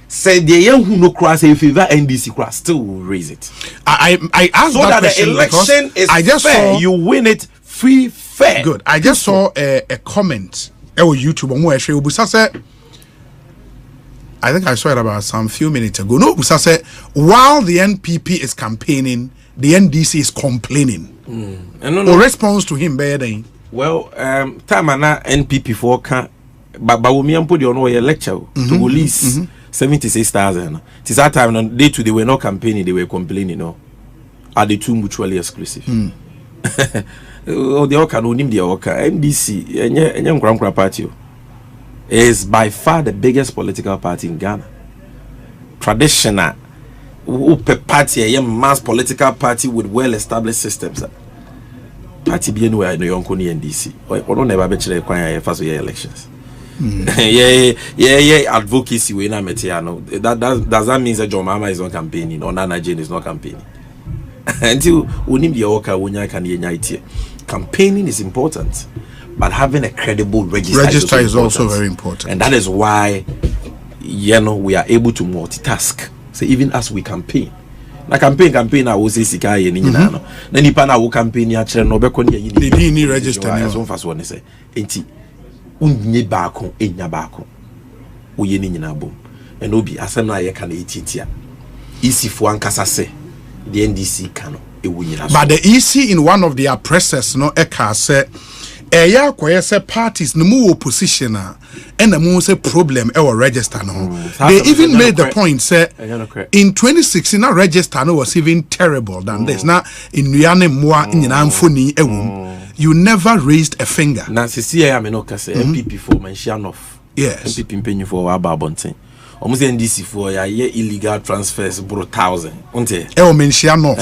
say the young who no cross if you NDC cross still will raise it. I asked so that the election is I just fair. You win it free fair. Good. I just saw a comment on YouTube on where Obusa said, I think I saw it about some few minutes ago. No, Obusa said while the NPP is campaigning, the NDC is complaining. No. Response to him better. Well, time na NPP for can but we put on a lecture to release 76,000. It's that time on day two they were not campaigning, they were complaining. No, are the two mutually exclusive? The Oka no name the Oka MDC and Grand Party is by far the biggest political party in Ghana. Traditional party, a mass political party with well-established systems. Party be anywhere no young NDC. Or don't never bet you require first year elections. Yeah, advocacy we na metiano. Does that mean that John Mama is not campaigning or Nana Jane is not campaigning? Until unim the Oka wunya can unite. Campaigning is important, but having a credible register is also very important. And that is why we are able to multitask. So even as we campaign. Na campaign I will say sika ye ni nyina no. Na nipa na wo campaign ya kire no be ko ne yi ni register ni so mfa so ne say enti unye baako enya baako oye ni nyina bom and obi asem na ye kan etitia isifo ankasa se the NDC kan ewu nyina so. But the EC in one of their presses no eka say eya koye say parties no mu opposition and the say problem our register no. They even made the point say in 2016 our register no was even terrible than this. Now in Nuyane Moa in Amfoni ewum you never raised a finger. Na sisi ya me no kase MPP for mention of. Yes. MPP mpenyu for Ababonten. Almost NDC for ya illegal transfers bro 1,000. Unte. O mention of.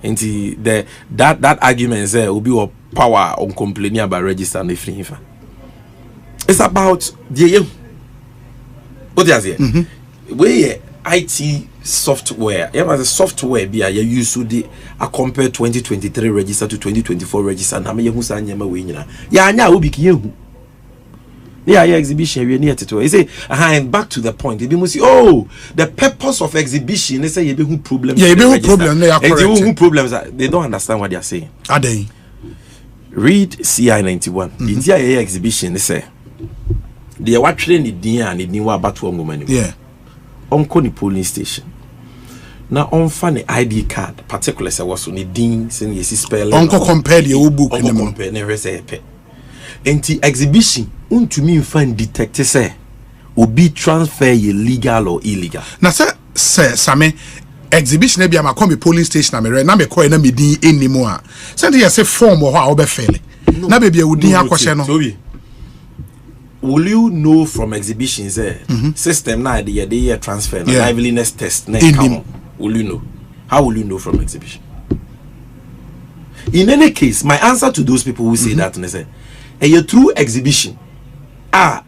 Enti that argument say will be power on complaining about register and free info. It's about the what is it? Where IT software, the software be you use to compare 2023 register to 2024 register and you who say nya obi kiyehu. Yeah, exhibition we near to. He say, and back to the point. He be must say, oh, the purpose of exhibition. They say you be who problems. Yeah, you be who problem. They are correct. Who problems. They don't understand what they are saying. Are they? Read CI 91. The DIA exhibition. They say they are watching the DIA and the new about to woman. Yeah. On the polling station. Now on funny ID card, particularly I was on the DIN saying yes spell. Uncle compare the book. Uncle compare never say a enti exhibition untumi find detect say obi transfer ye legal or illegal. Na say Sammy exhibition e bia ma come police station na me call na me din enimo a. Say dey say form or how be fail. Na be bia udin akwhye no. Will you know from exhibitions system na the transfer liveliness test na come? Will you know? How will you know from exhibition? In any case, my answer to those people who say that and they say a true exhibition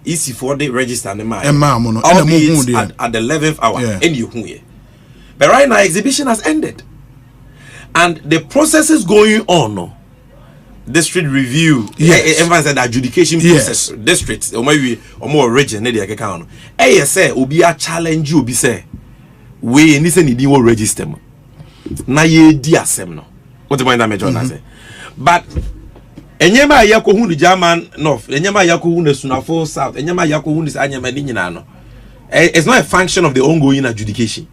easy for the register and the man at the 11th hour and you but right now exhibition has ended and the process is going on no district review the adjudication process districts or maybe or more region they account say obi a challenge you be say we ni say ni di register na ye di asem no what the point that major say but enyema yako hu the German north enyema yako hu the Sunafo south enyema yako hu the anyema ni nyina no it's not a function of the ongoing adjudication.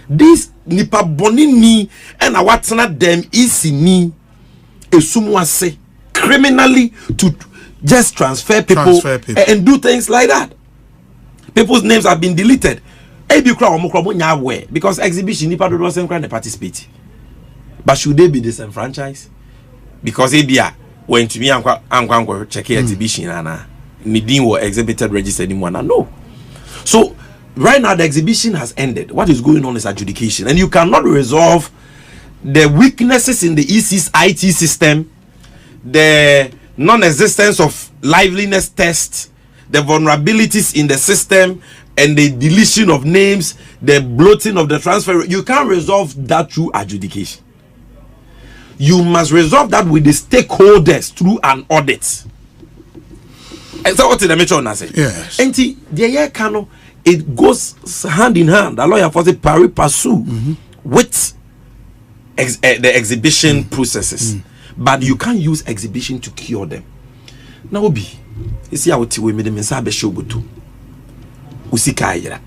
This nipa bonini and awatena them isini esumwase criminally to just transfer people and do things like that. People's names have been deleted. Because exhibition nipa do not participate. But should they be disenfranchised? because ebia when to me ankwa check exhibition and Nidin were exhibited registered anymore. No. So right now the exhibition has ended. What is going on is adjudication, and you cannot resolve the weaknesses in the EC's IT system, the non-existence of liveliness test, the vulnerabilities in the system, and the deletion of names, the bloating of the transfer. You can't resolve that through adjudication. You must resolve that with the stakeholders through an audit. And so what did I mention? I say yes. And the year cano, it goes hand in hand. The lawyer for the pari passu with the exhibition processes, but you can't use exhibition to cure them. Now be you see how we made them in Sabe Shobutu. Usikaira.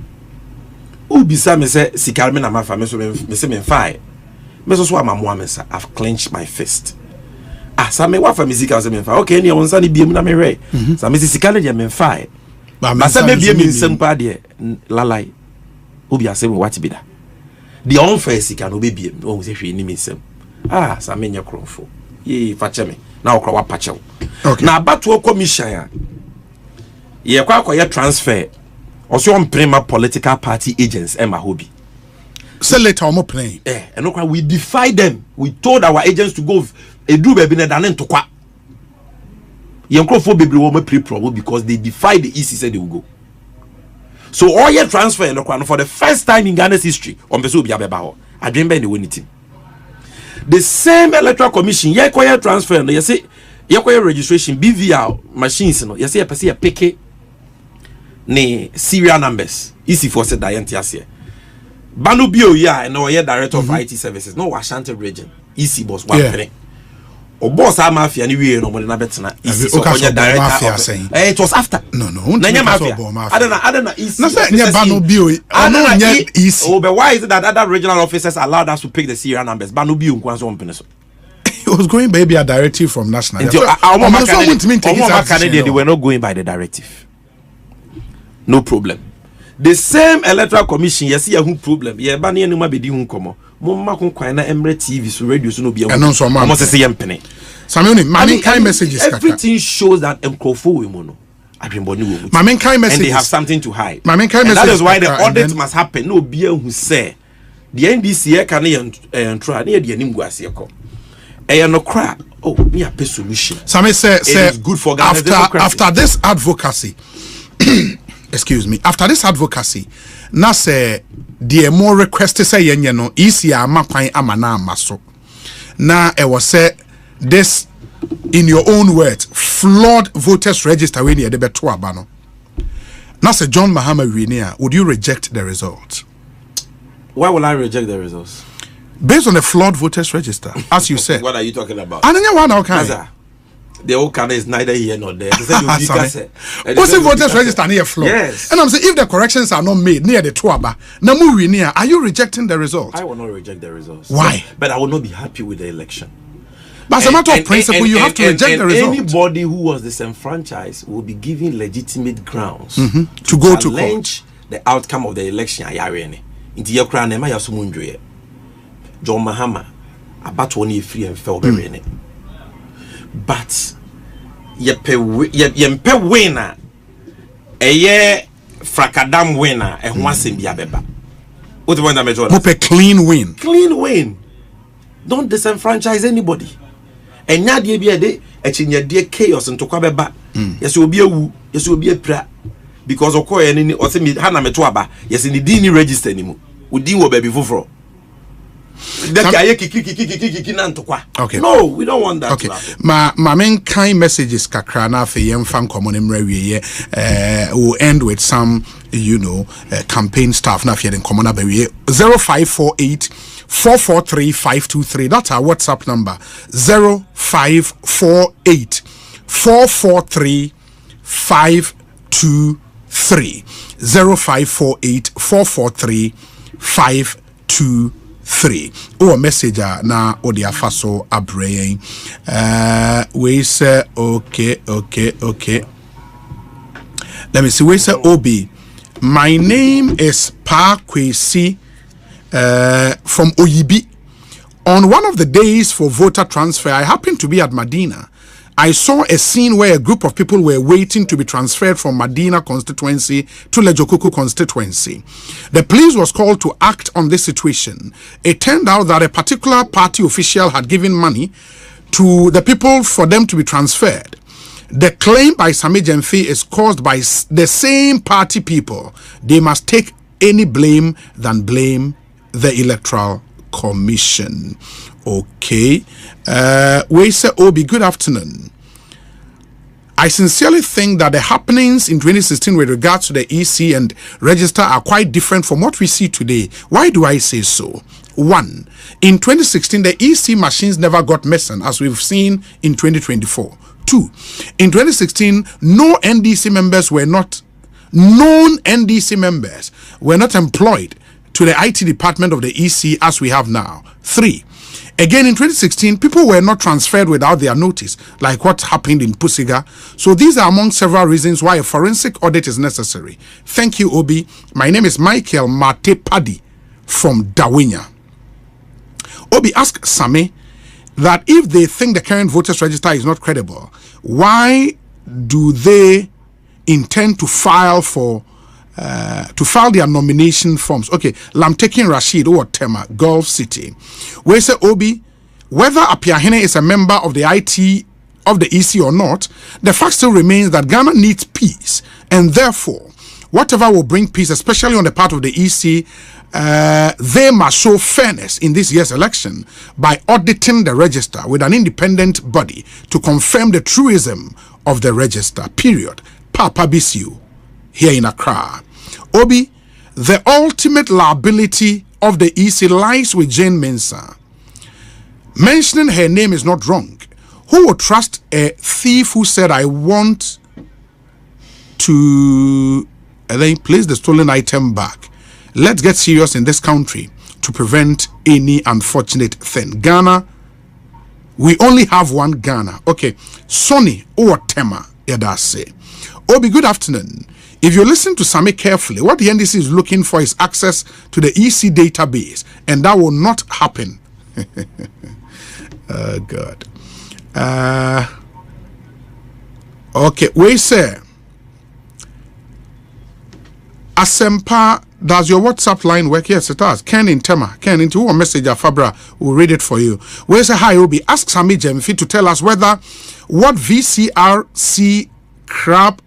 Ubi Sam say Sikarmen and my family so me fire. Meso so my mom I've clenched my fist. Ah, Sammy wa for music as me fire. Okay, any on Sunday be na me re. Sammy Sikale dia me fire. But Sammy be me sempa de lalai. Ubi asem what be that. The unfair sika no be be no say hwe ni me sem. Ah, Sammy nya krofo. Ye fache me. Na okra wa pache. Okay. Na abatu commission ye kwa ye transfer. Also on prima political party agents Emma Hobby. So later I'm playing. And we defy them. We told our agents to go do baby than to qua. Yankofo baby will pre-promo because they defy the EC said they will go. So all your transfer for the first time in Ghana's history on the Subiabebaho. I dream by the winning team. The same electoral commission, ye transfer, you say ye registration, BVR machines, you say a pick ne serial numbers. Easy for said Diantiasia. Banu Bio, yeah, and our director of IT services. No, Ashanti region. Easy boss, one penny. Or boss, I'm mafia, anyway, no more than a better. Easy, so director saying. It was after. No, Nanya mafia. I don't know. Easy. Banu Bio. I don't know. Easy. Oh, but why is it that other regional officers allowed us to pick the serial numbers? Banu Bio, one pencil. It was going baby a directive from national. They were not going by the directive. No problem. The same electoral commission, yes, yeah, who problem? Yeah, Bani and Numa be doing come. Mumma Kunkwana Emre TV, so radio so no be a non so almost the same penny. Sammy, my kind messages. Everything shows that Mkrofo Wimono. I've been born with my main kind message. And they have something to hide. My main kind message. That is why the audit must happen. No beer who say the NDC can try near the Nimguasiako. No crack. Oh, me a pay solution. Sammy say good for after this advocacy. Excuse me. After this advocacy, na say the more requested say yenye no easy amapan amana amaso. Na e was say this in your own words flawed voters register when you de beto abano. Na say John Mahama Winia, would you reject the results? Why will I reject the results? Based on the flawed voters register, as you said. What are you talking about? And then one okay. The old Canada is neither here nor there. What's the voters register near floor? Yes. And I'm saying if the corrections are not made near the Tuaba, Namu near, are you rejecting the results? I will not reject the results. Why? But I will not be happy with the election. But as a matter of principle, you have to reject the results. Anybody who was disenfranchised will be given legitimate grounds to go to challenge the outcome of the election. Into your crown, Emma Yasumundre, John Mahama, about 1 year free and fell very but yempe winner eye frakadam winner e ho asem bia beba what do you want to measure? Hope a clean win. Don't disenfranchise anybody. Enya de bia de echinya de chaos ntokwa beba yes obi awu yes obi apra because okoye ni o se me ha na meto aba yes ni din ni register ni mu udin wo baby foforo. Okay. No, we don't want that. Okay. My main kind messages kakrana for yem fan common will end with some campaign stuff na in common 0548 443 523. That's our WhatsApp number. 0548 443 523. 0548 443 523. Oh, message na odi afaso abrain. We say okay. Let me see. We say Obi. My name is Pa Kwesi from Oyibi. On one of the days for voter transfer, I happened to be at Medina. I saw a scene where a group of people were waiting to be transferred from Medina constituency to Lejokuku constituency. The police was called to act on this situation. It turned out that a particular party official had given money to the people for them to be transferred. The claim by Sammy Gyamfi is caused by the same party people. They must take any blame than blame the Electoral Commission. Okay. We say, Obi, good afternoon. I sincerely think that the happenings in 2016 with regards to the EC and register are quite different from what we see today. Why do I say so? 1. In 2016, the EC machines never got missing, as we've seen in 2024. 2. In 2016, known NDC members were not employed to the IT department of the EC as we have now. 3. Again, in 2016, people were not transferred without their notice, like what happened in Pusiga. So these are among several reasons why a forensic audit is necessary. Thank you, Obi. My name is Michael Mate Paddy from Dawinya. Obi, ask Sammy that if they think the current voters register is not credible, why do they intend to file their nomination forms? Okay, Lamtekin Rashid or Tema, Gulf City. Where say Obi, whether Apiahene is a member of the IT of the EC or not, the fact still remains that Ghana needs peace, and therefore, whatever will bring peace, especially on the part of the EC, they must show fairness in this year's election by auditing the register with an independent body to confirm the truism of the register. Period. Papa Bisiu, here in Accra. Obi, the ultimate liability of the EC lies with Jane Mensah. Mentioning her name is not wrong. Who would trust a thief who said, I want to then place the stolen item back? Let's get serious in this country to prevent any unfortunate thing. Ghana, we only have one Ghana. Okay, Sonny or Tema, say. Obi, good afternoon. If you listen to Sammy carefully, what the NDC is looking for is access to the EC database, and that will not happen. Oh, God. Okay, we say, Asempa, does your WhatsApp line work? Yes, it does. Ken in Tema. Ken, into a message, Fabra will read it for you. We say, hi, Obi. Ask Sammy Gyamfi to tell us whether what VCRC crab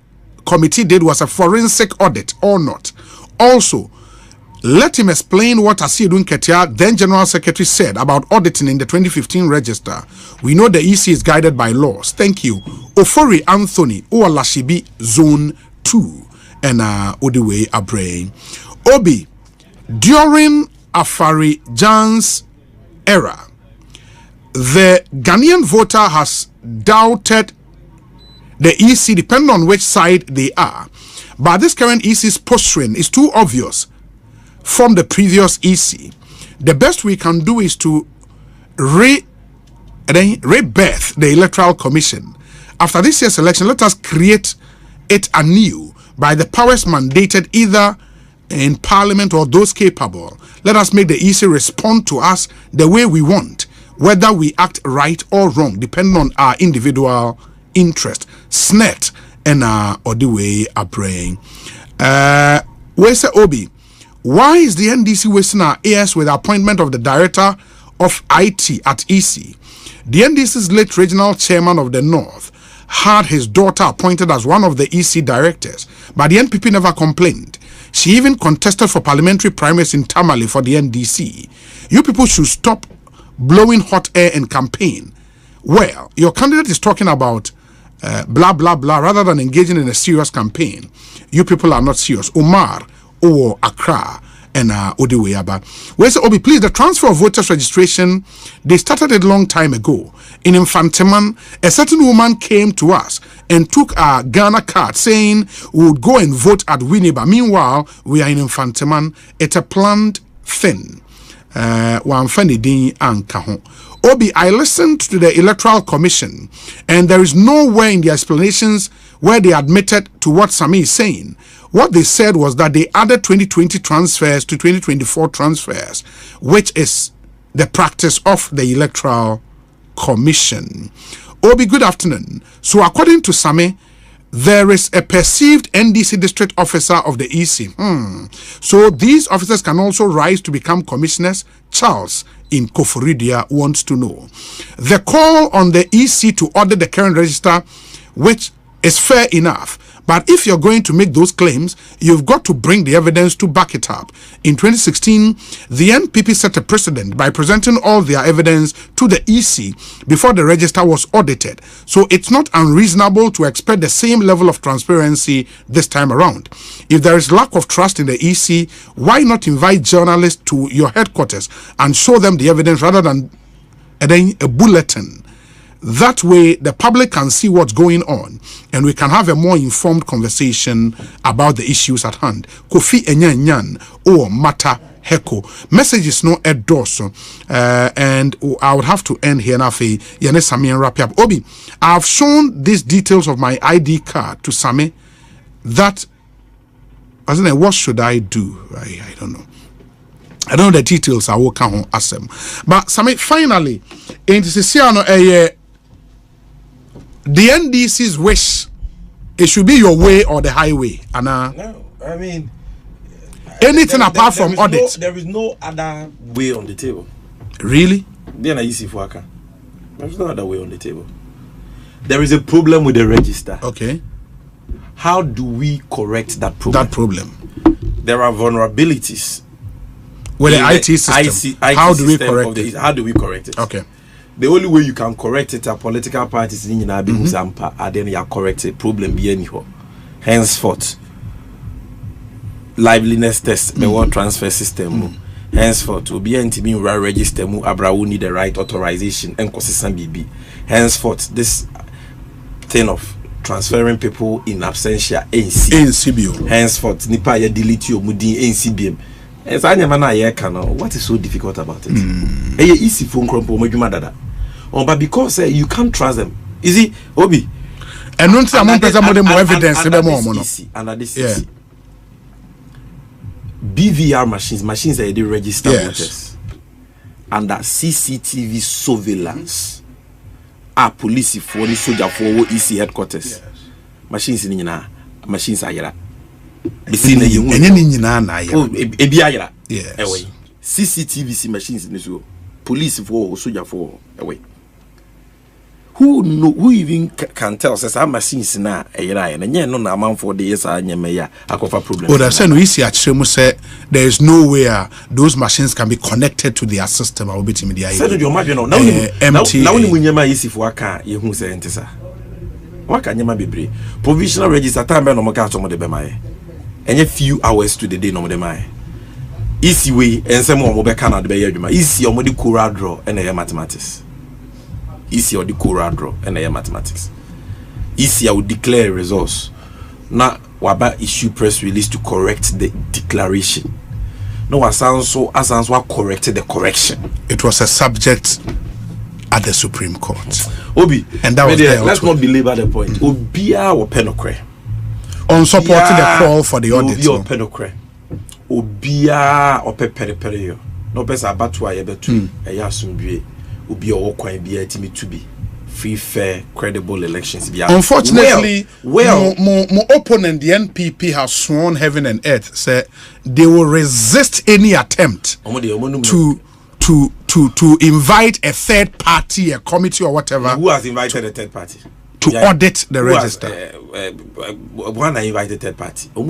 committee did was a forensic audit or not. Also, let him explain what Asiedun Ketia, then General Secretary, said about auditing in the 2015 register. We know the EC is guided by laws. Thank you. Ofori Anthony, Olashibi, Zone 2, and Odiwe Abre. Obi, during Afari Jan's era, the Ghanaian voter has doubted the EC, depending on which side they are. But this current EC's posturing is too obvious from the previous EC. The best we can do is to rebirth the Electoral Commission. After this year's election, let us create it anew by the powers mandated either in Parliament or those capable. Let us make the EC respond to us the way we want, whether we act right or wrong, depending on our individual interest. SNET and or the way are praying. Where's the Obi? Why is the NDC wasting our ears with the appointment of the director of IT at EC? The NDC's late regional chairman of the North had his daughter appointed as one of the EC directors, but the NPP never complained. She even contested for parliamentary primaries in Tamale for the NDC. You people should stop blowing hot air in campaign. Well, your candidate is talking about blah, blah, blah, rather than engaging in a serious campaign. You people are not serious. Omar, or Accra, and Odiweyaba. Where's the Obi? Please, the transfer of voters registration, they started it a long time ago. In Infanteman, a certain woman came to us and took a Ghana card saying we would go and vote at Winneba. Meanwhile, we are in Infanteman. It's a planned thing. Obi, I listened to the Electoral Commission, and there is nowhere in the explanations where they admitted to what Sammy is saying. What they said was that they added 2020 transfers to 2024 transfers, which is the practice of the Electoral Commission. Obi, good afternoon. So according to Sammy, there is a perceived NDC district officer of the EC. So these officers can also rise to become commissioners. Charles in Koforidia wants to know. The call on the EC to audit the current register, which is fair enough. But if you're going to make those claims, you've got to bring the evidence to back it up. In 2016, the NPP set a precedent by presenting all their evidence to the EC before the register was audited. So it's not unreasonable to expect the same level of transparency this time around. If there is lack of trust in the EC, why not invite journalists to your headquarters and show them the evidence rather than a bulletin? That way, the public can see what's going on, and we can have a more informed conversation about the issues at hand. Kofi Enyanyan or Mata Heko. Message is no endorse, and I would have to end here now. Yane Sammy and wrap up. Obi, I've shown these details of my ID card to Sammy. That, what should I do? I don't know. I don't know the details. I will come on ask them. But Sammy, finally, in the NDC's wish, it should be your way or the highway. Anna. No, I mean anything apart from audit. There is no other way on the table. Really? There's no other way on the table. There is a problem with the register. Okay. How do we correct that problem? There are vulnerabilities with the IT system. How do we correct it? How do we correct it? Okay. The only way you can correct it are political parties in Zampa, and then you correct it. Problem be anyhow. Henceforth, liveliness test, the world transfer system. Henceforth, will be NTB register mu Abrawu need the right authorization and consistent BB. Henceforth, this thing of transferring people in absentia NCBO. Henceforth, nipa ya delete your mudi NCBM. What is so difficult about it? Easy phone crumple, but because you can't trust them. Is it Obi? And don't say I'm present more evidence. And this is BVR machines that they register voters under CCTV surveillance. Police for the soldier for EC headquarters. Machines in machines are here. CCTV machines in this police for soldier for away. Who even can tell us how machines now and no amount for the years I problem. But I said we see say there is no way those machines can be connected to their system. I will be to media. Provisional register time no more some of the bema. Any few hours to the day no dem easy way and some more can the be easy or the Cora draw and mathematics. Easy or the Cora draw and mathematics. Easy I will declare results. Now waba issue press release to correct the declaration. No what sounds so as what corrected the correction. It was a subject at the Supreme Court. Obi, and that was let's not belabor the point. Obia or penokre. On supporting the call for the audit. Obia or penokre. Obia or pepere. No best about why ebetu. Ayasumbi. Obia or coin be to be free, fair, credible elections. Unfortunately, more opponent, the NPP has sworn heaven and earth, say they will resist any attempt to invite a third party, a committee or whatever. Who has invited a third party? To audit the register. One invited third party. They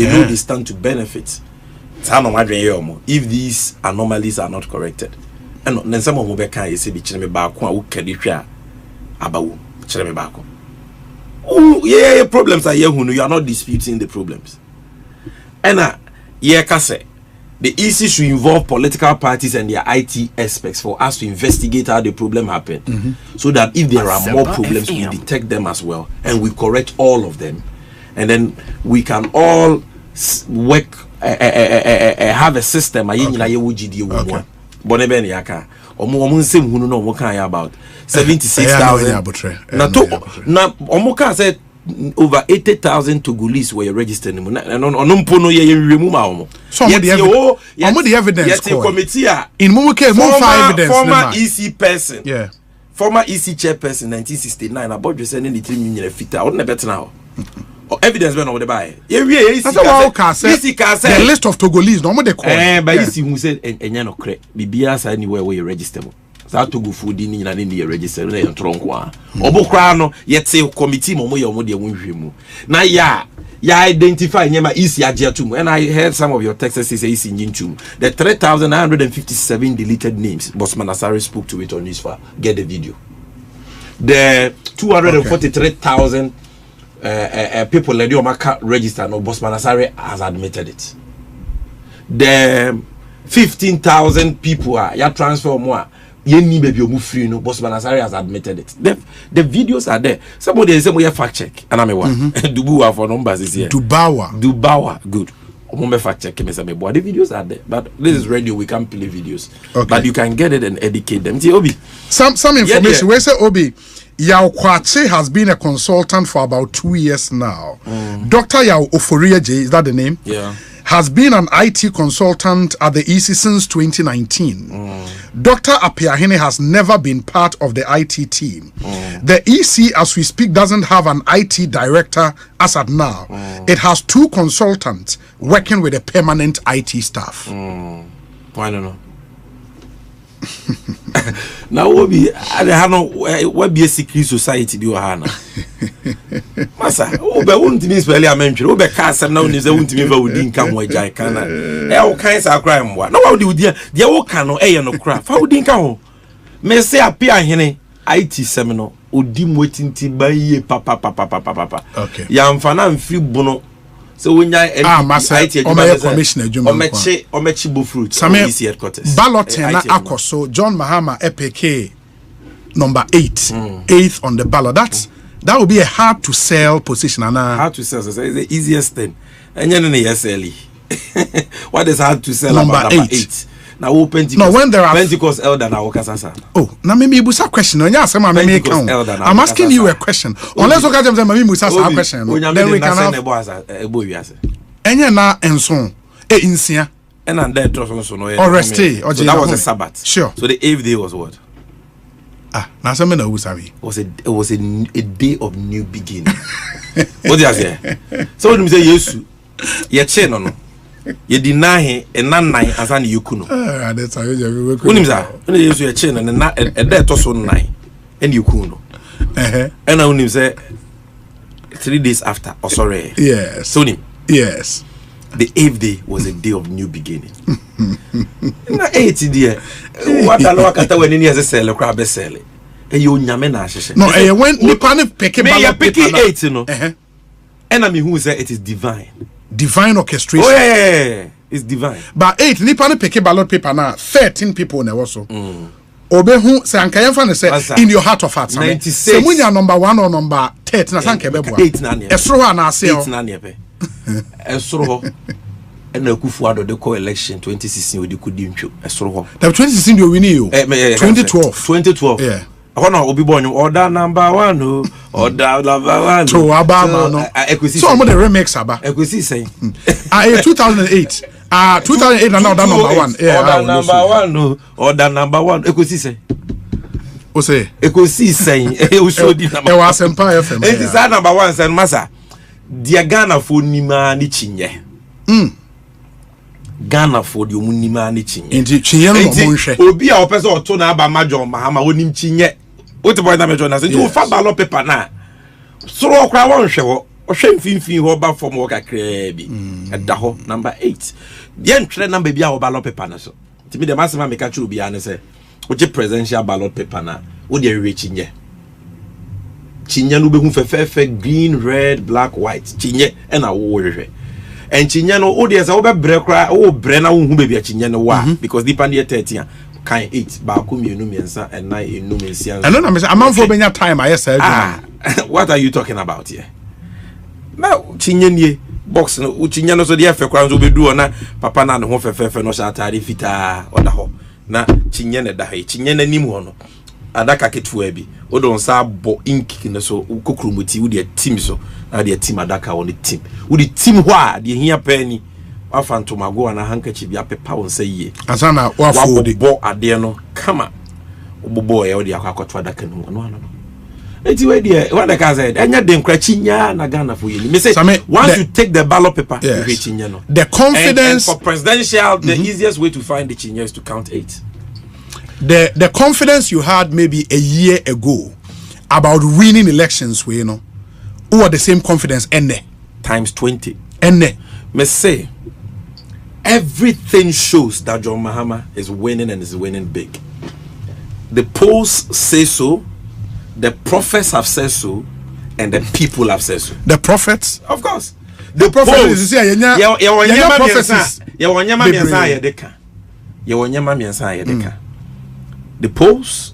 know they stand to benefit. If these anomalies are not corrected. And then some of them can say, "Bichime baako a ukaditwa abawu chireme baako." Oh yeah, problems are here. You are not disputing the problems. And kase the EC should involve political parties and their IT experts for us to investigate how the problem happened, so that if there are more problems, we detect them as well and we correct all of them, and then we can all work have a system. Boneben yaka omo hunu no mo kan about 76,000 na omo kan say over 80,000 Togolese were registered. And on Pono, you remove our some of the evidence. Committee in Mumuke, former EC person. Yeah. Former EC chairperson 1969 about just sending the 3 million fit out better now. Evidence when over the buy. Yeah, the list of Togolese, no more they call. But you see who said and no credit. Bibia anywhere where you register. So to go food in and in the register and tronqua. Obokrano, yet say committee momo your modi win. Now ya identify Yama EC Ajatum. And I heard some of your texts say EC Ninchum. The 3,957 deleted names. Bossman Asari spoke to it on his file. Get the video. The 243,000 people let your register. No, Bossman Asari has admitted it. The 15,000 people are ya transfer more. Yenni baby you move free no Bossman Asari has admitted it. The videos are there. Somebody say we fact check and I'm a one. Dubawa for numbers is here. Dubawa good. I'm fact check me say the videos are there. But this is radio, we can't play videos. Okay. But you can get it and educate them. See Obi. Some information. We say Obi Yao Kwache has been a consultant for about 2 years now. Dr. Yao Oforia J, is that the name? Yeah. Has been an IT consultant at the EC since 2019. Dr. Apiahene has never been part of the IT team. The EC, as we speak, doesn't have an IT director as at now. It has 2 consultants working with a permanent IT staff. I don't know. Now what be a secret society do hana masa obe won't be spell ya mention obe cast now ni say won't be we din kan we jai kana e o kan sa crime wa na wa de dia wo kan no e ye no kra fa wo din kan ho me say apia hene IT seminar odi mwetinti baye papa okay ya mfana mfiri bono so when you commissioner Omechi Bufruit headquarters ballot na akoso John Mahama EPK number 8th on the ballot. That would be a hard to sell position. Hard to sell is the easiest thing. And what is hard to sell number about 8? Now Pentecost. No, when there are Pentecost elder now Okasasa. Oh, now maybe you a question. I'm asking you a question. Unless maybe you a question. Then we can have Enya na enson insia. And then also no. Or reste. So that was a Sabbath. Sure. So the 8th day was what? Now some know Usabi. It was a day of new beginning. What do you say? So when you say yes, you change no. You deny him and nine as an yukuno. That's how you when you say chain and that also 9 and yukuno. And I only say 3 days after. Oh, sorry. Yes. Sony. Yes. The 8th day was a day of new beginning. Na 8th day. What I look at when you as a seller, crab sell it. And you nyamena sheshe. No, when Nipani pick ballot paper 8, you know. And I mean who say it is divine. Divine orchestration. Oh yeah. It's divine. But 8 Nipani pick ballot paper now 13 people in also. Obe who say anka yemfa say in your heart of hearts. 96. Say munya number 1 or number 13 na sanka bebo. 8 na ne. Esro ha na ase. 8 na ne be. Esro ho. And the Kufuado the co-election 2016 with the Kudimcho. Esro ho. The 2016 you win you. 2012. Yeah. I want to Obi born order number 1 no. Order number 1. To Abama no. So I'm the remix aba. Ekwesi say. 2008. 2008 na order number 1. Yeah. Order number 1 no. Order number 1. Ekwesi say. O say. Ekwesi say. E show di number. E was Empire FM. It is number 1 say masa. Dia Ghana for nima ni chinye. Ghana for the nima ni chinye. Enti chinye no mo nhwe. Obi a opese oto na aba majo Mahama onim chinye. What about that measure? So you fa ballot paper na. So okra won hwe ho. Ohwe mfimfin ho ba form work akra bi. Eda ho number 8. Ye ntwere number bi a ballot paper na so. Timi de masema me ka tru bi an say. Oje presidential ballot paper na. Wo de rewe chinye. Chinye no be hu fefefe green, red, black, white. Chinye e na wo hwe. And chinye no o de say wo be bre kra, wo bre na wo hu be bi chinye no wa because deep and 13 kan 8 ba ko mienu miensa and 9 enu mensia. And no am amfo benya time I say. What are you talking about here? Now chinye nie box no chinye no so de afa kwa so be du na papa na ne ho fefefe no sha atare fita oda ho. Na chinye ne da he chinye na nim ho no. Adaka ketua bi. O don sa bo ink ne so kokromuti wo de team so. the team adaka on the team with the team why the here penny afanto go and a handkerchief ya pepa won say ye asana wa food bo ade no kama obobo e odi akwakoto adaka no eti we there what the guy said enya den krachinya na Ghana for you me say once you take the ballot paper you get chinya no the confidence and for presidential the easiest way to find the chinya is to count 8. The confidence you had maybe a year ago about winning elections, we who are the same confidence times 20. Me say everything shows that John Mahama is winning and is winning big. The polls say so, the prophets have said so, and the people have said so. The prophets, of course. The prophets. The polls,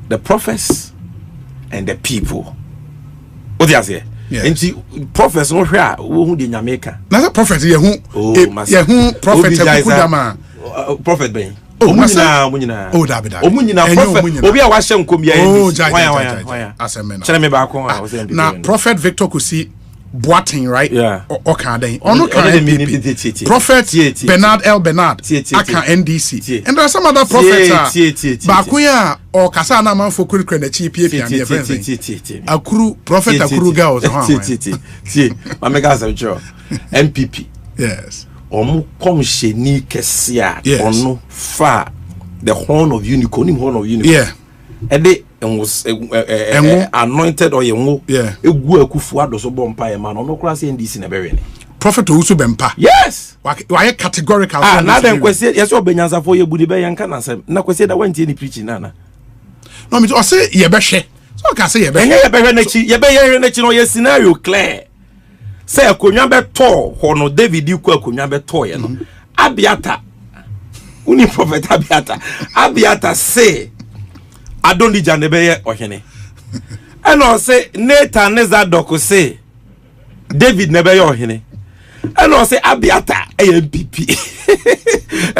the prophets, and the people. What do you say? And the prophets no here who the Jamaica. Now the prophets ye who prophet prophet ben. Munyina. Oh David. Munyina prophet. Obi a wa hye nkom ya ndi. Why? Asemena. Chele me ba kon a. Now prophet Victor Kusi Boating, right? Yeah. Okay, then. Prophet Bernard L. Bernard. Aka NDC. And there are some other prophets. Bakuya or Kasana man for Kurikren the chief and Akuru Prophet Akuru girls. Amega Joe. MPP. Yes. Omu komshe ni kesia. Ono fa the horn of unicorn. Yeah. Ede was anointed or yengo. Yeah. Egu akufu adoso bompa e man. No krasi NDC na bere ni. Prophet Ousu Bempa. Yes. Why categorical? Now then question. Yes, you benyanza for you budi be yanka na sem. Na question that went any preaching nana. No, me to say ye be hwe. So can say ye be. Enye ye be hwe nachi. Ye be ye nachi no ye scenario clear. Say akonwa be to hono David ku akonwa be to ye no. Abiata. Uni prophet Abiata say Adondi Janebeye ohene. And I say Nathan Nezadoko say David Nebeye ohene. And I say Abiata MPP.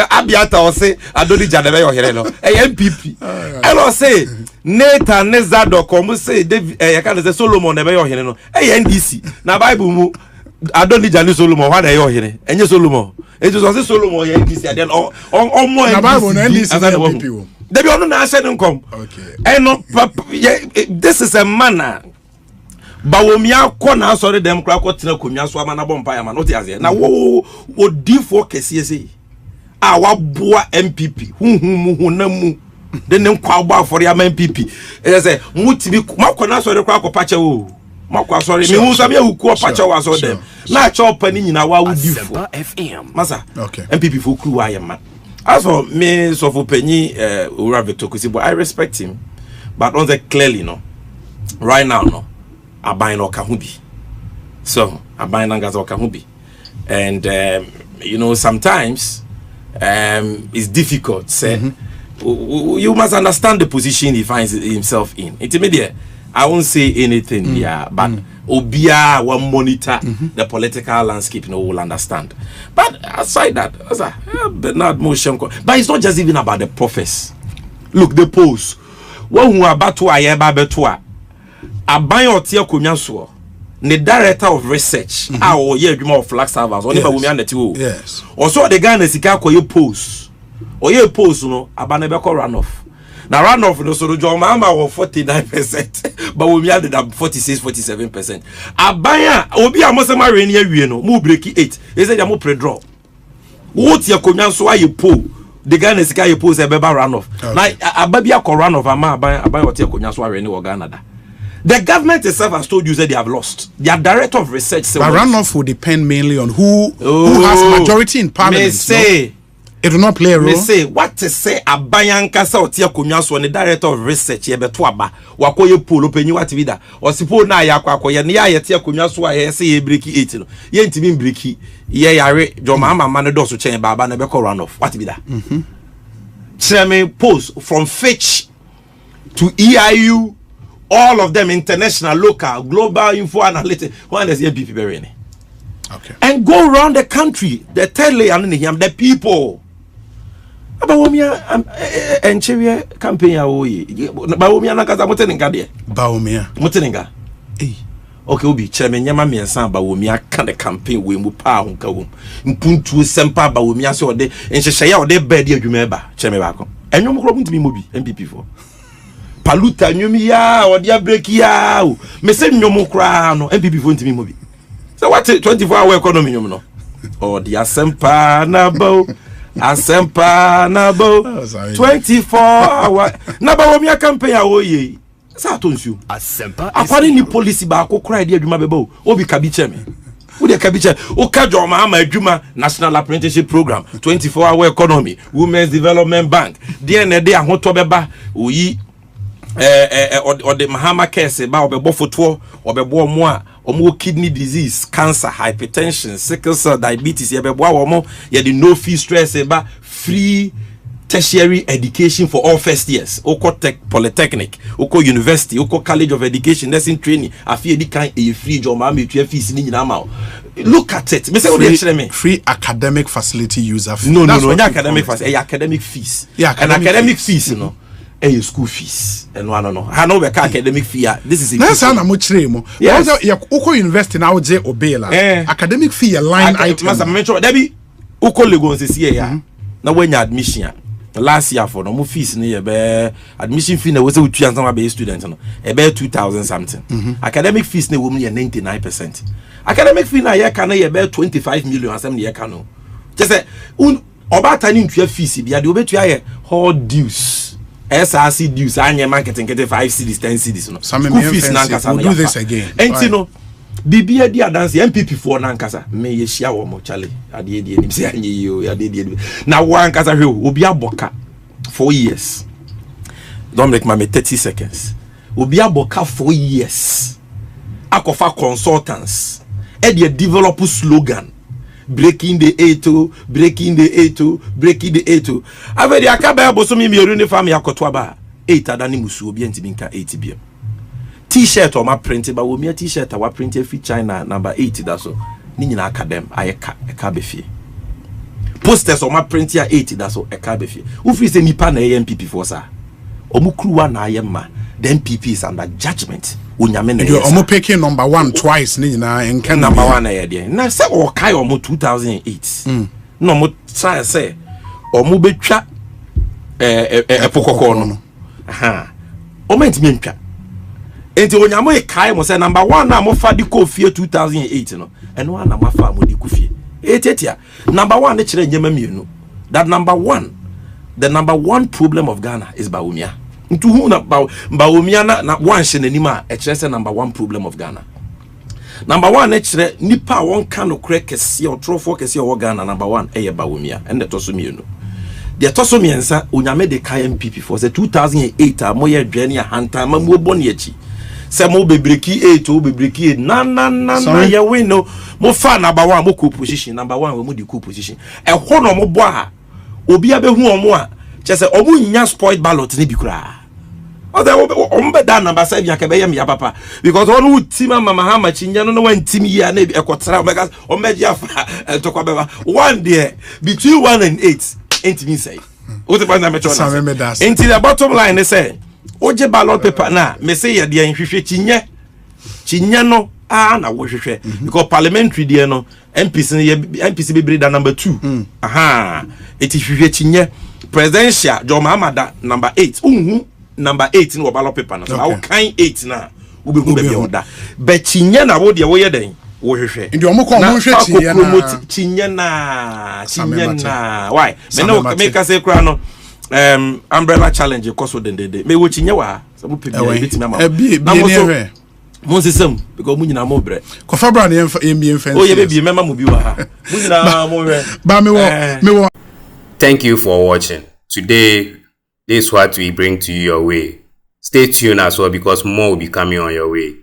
Abiata or say Adondi Janebeye ohene no MPP. And I say Nathan Nezadoko mu say David I can say Solomon Nebeye ohene no NDC. Na Bible mu Adondi Jani Solomon what dey ohene. Enye Solomon. It was say Solomon NDC and then on more na Bible NDC MPP. They be on na say come. Okay. And this is a manner. Bawomia kona sorry them kra kwotena konwa so amana bompa ya man. What is here? Na wo D4 kesiese. Ah wa boa MPP. Hu na mu. Den nem kwa gba for ya MPP. E say mutibi makona sorry kra kopache wo. Makwa sorry me hu so me huku opache wo so dem. Na chop pani nyina wa wo D4 FM. Masa. Okay. MPP for kru wa ya man. As for me, so for Penny, Ura Victor Kusi, but I respect him. But on the clearly, no, right now, no, I buy no Kahubi. So I buy Nangazo Kahubi, and you know sometimes it's difficult. Say you must understand the position he finds himself in. Intermediate, I won't say anything here, but Obia will monitor the political landscape, you know, will understand. But aside that, Bernard motion, but it's not just even about the prophets. Look, the polls. When we are about to ayeba betua, aban otia kunyanso, the director of research, our year of flag servers, only by women that you. Yes. Also, the guy Nesika ko ye polls, or ye polls, no, abanebeko runoff. Now runoff no so John Mahama was 49%, but we had that 46-47%. Abaya obi amosema reni awie no mu break 8. He said ya mo pre-draw. What ya konyan so aye poll. The Ghana sika ye poll say beba runoff. Na ababia ko runoff ama abaya what ya konyan so reni wo Ghana da. The government itself has told you that they have lost. Their director of research said but runoff will depend mainly on who has majority in parliament. Say it will not play a role. Me say what to say abayanka sa otia konwa so the director of research ye beto aba wakoye polo panyi what be da osipo na ya kwakoye ne ya tia konwa so ye say ye break 8 no ye ntimi break ye yare joma mama ne do so chen baba na be call run off what be da me post from Fitch to EIU, all of them international, local, global info analytics. One is MPP Bereni. Okay. And go around the country, the tell the people. Bawumia enchewe campaign ya oyi. Bawumia na kaza muteninga die. Bawumia. Muteninga. okay obi cheme nyama miensa ba wo mi aka the campaign we mu pa ho ka wo mpuntu sempa ba wo mi ase ode enhyehyɛ ya ode ba di adwuma ba cheme ba ko enwom kro ntimi mobi MPP for paluta nwom ya ode break ya o me se nwom kra no MPP for ntimi mobi so what 24-hour economy nwom no ode asempa na bo asempa na bo 24-hour na ba wo mi campaign ya wo ye sa to nsu asempa akwari ni policy ba ko kra de adwuma beba o obi ka bi che me wo de ka bi che o ka jo ma adwuma national apprenticeship program 24-hour economy women's development bank de na de ahoto beba oyi ode mahama case ba obebo foto obebo mo a omo kidney disease cancer hypertension sickle cell diabetes ye bebo awomo ye the no fee stress ba free tertiary education for all first years oko polytechnic oko university oko college of education nursing training afi edi kan e free job ma metua fees ni nyina ma look at it me say what dey me free academic facility user fee no academic facility academic fees and academic fees no school fees and no ha no be academic fee this is na sa na mo kire mo oko university na wo je obela academic fee line item masa mention that oko Lagos see ya na wanya admission last year for no mo fees ne be admission fee na we say we tuan some be student no e be 2000 something academic fees na we mu 99% academic fee na ye ka na ye be 25 million asem ne ye ka no just say oba tani ntua fees bia de obetua ye hall dues SRC dues anye marketing get 5 cedis 10 cedis no school fees na nkasa we'll do this again enti no bibia di adanse MPP for na nkasa me ye hia wo mo chale ade edi enim se anye yo ade edi na wa nkasa hwe obi aboka 4 years don't make my 30 seconds obi aboka 4 years akofa consultants e dey develop slogan breaking the A2 breaking the A2 breaking the A2 avedi akaba boso mi meru ni fam yakoto aba 8 adani musu obi ntimi nka 8 biem t-shirt or my print ba wo mi t-shirt wa print fi China number 8 that so ni nyina academ ayeka eka be fie posters or my print ya 8 that so eka be fie wo free say nipa na MPP for sa omukruwa na ayema the MPP is under judgment onyame na you omo picking number 1 twice ni nyina enka number 1 na ye de na say o kai omo 2008 no mo try say omo betwa epokoko no aha o mentimi ntwa enti onyamo e kai mo say number 1 na mo fa di ko fie 2008 no eno na mo fa mo di ku fie etetia number 1 ne kire nyema mienu that number 1 the number 1 problem of Ghana is Bawumia ntu hu na Bawumia na one hye nanima e kire say number 1 problem of Ghana number 1 ne kire nipa won kan no kre kese otrofo kese o Ghana number 1 e ye Bawumia ende to so mienu de to so miensa onyame de kai MPP for say 2008 a mo ye dwane a hanta ma mo boni achi se mo bebreki 8 o bebreki 8 na ye win no mo fa number 1 mo ko position number 1 we mo di ko position e ho no mo bo a obi abehu omo a che se omo nya spoiled ballot ni bi kura o da omo be da number 7 ya ke be ya papa because onu utima mama ha ma chinya no wan tim ya na ekotra omega omeji afa to kwa beba one there between 1 and 8 ain't me say o te panda me chona into the bottom line say oje ballot paper na me say ye de nhwehwe chinya no na wo hwehwe because parliamentary there no MPC be da number 2 aha eti hwehwe chinya presidential Joma Amada number 8 number 8 no ballot paper no so how kind 8 na wo be be order but chinya na wo de wo ye den wo hwehwe ndi omo ko mo hwe chinya na why me no me ka say kra no umbrella challenge koso dendede me wo chinya wa so mo pebia bit me ma mo sesem because mo nyina mo bre ko fa bra na em fence oh ye be mema mo bi wa ha mo nyina mo hwe ba me wo. Thank you for watching. Today, this is what we bring to you your way. Stay tuned as well because more will be coming on your way.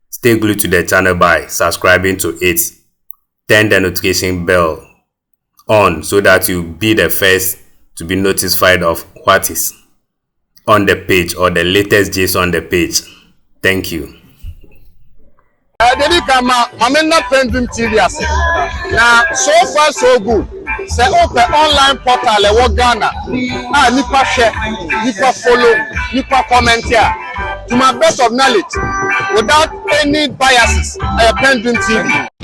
Stay glued to the channel by subscribing to it. Turn the notification bell on so that you'll be the first to be notified of what is on the page or the latest gist on the page. Thank you. PENDREAM TV now so far so good. Say open online portal e Ghana. Nipa share, nipa follow, nipa comment here. to my best of knowledge, without any biases. PENDREAM TV.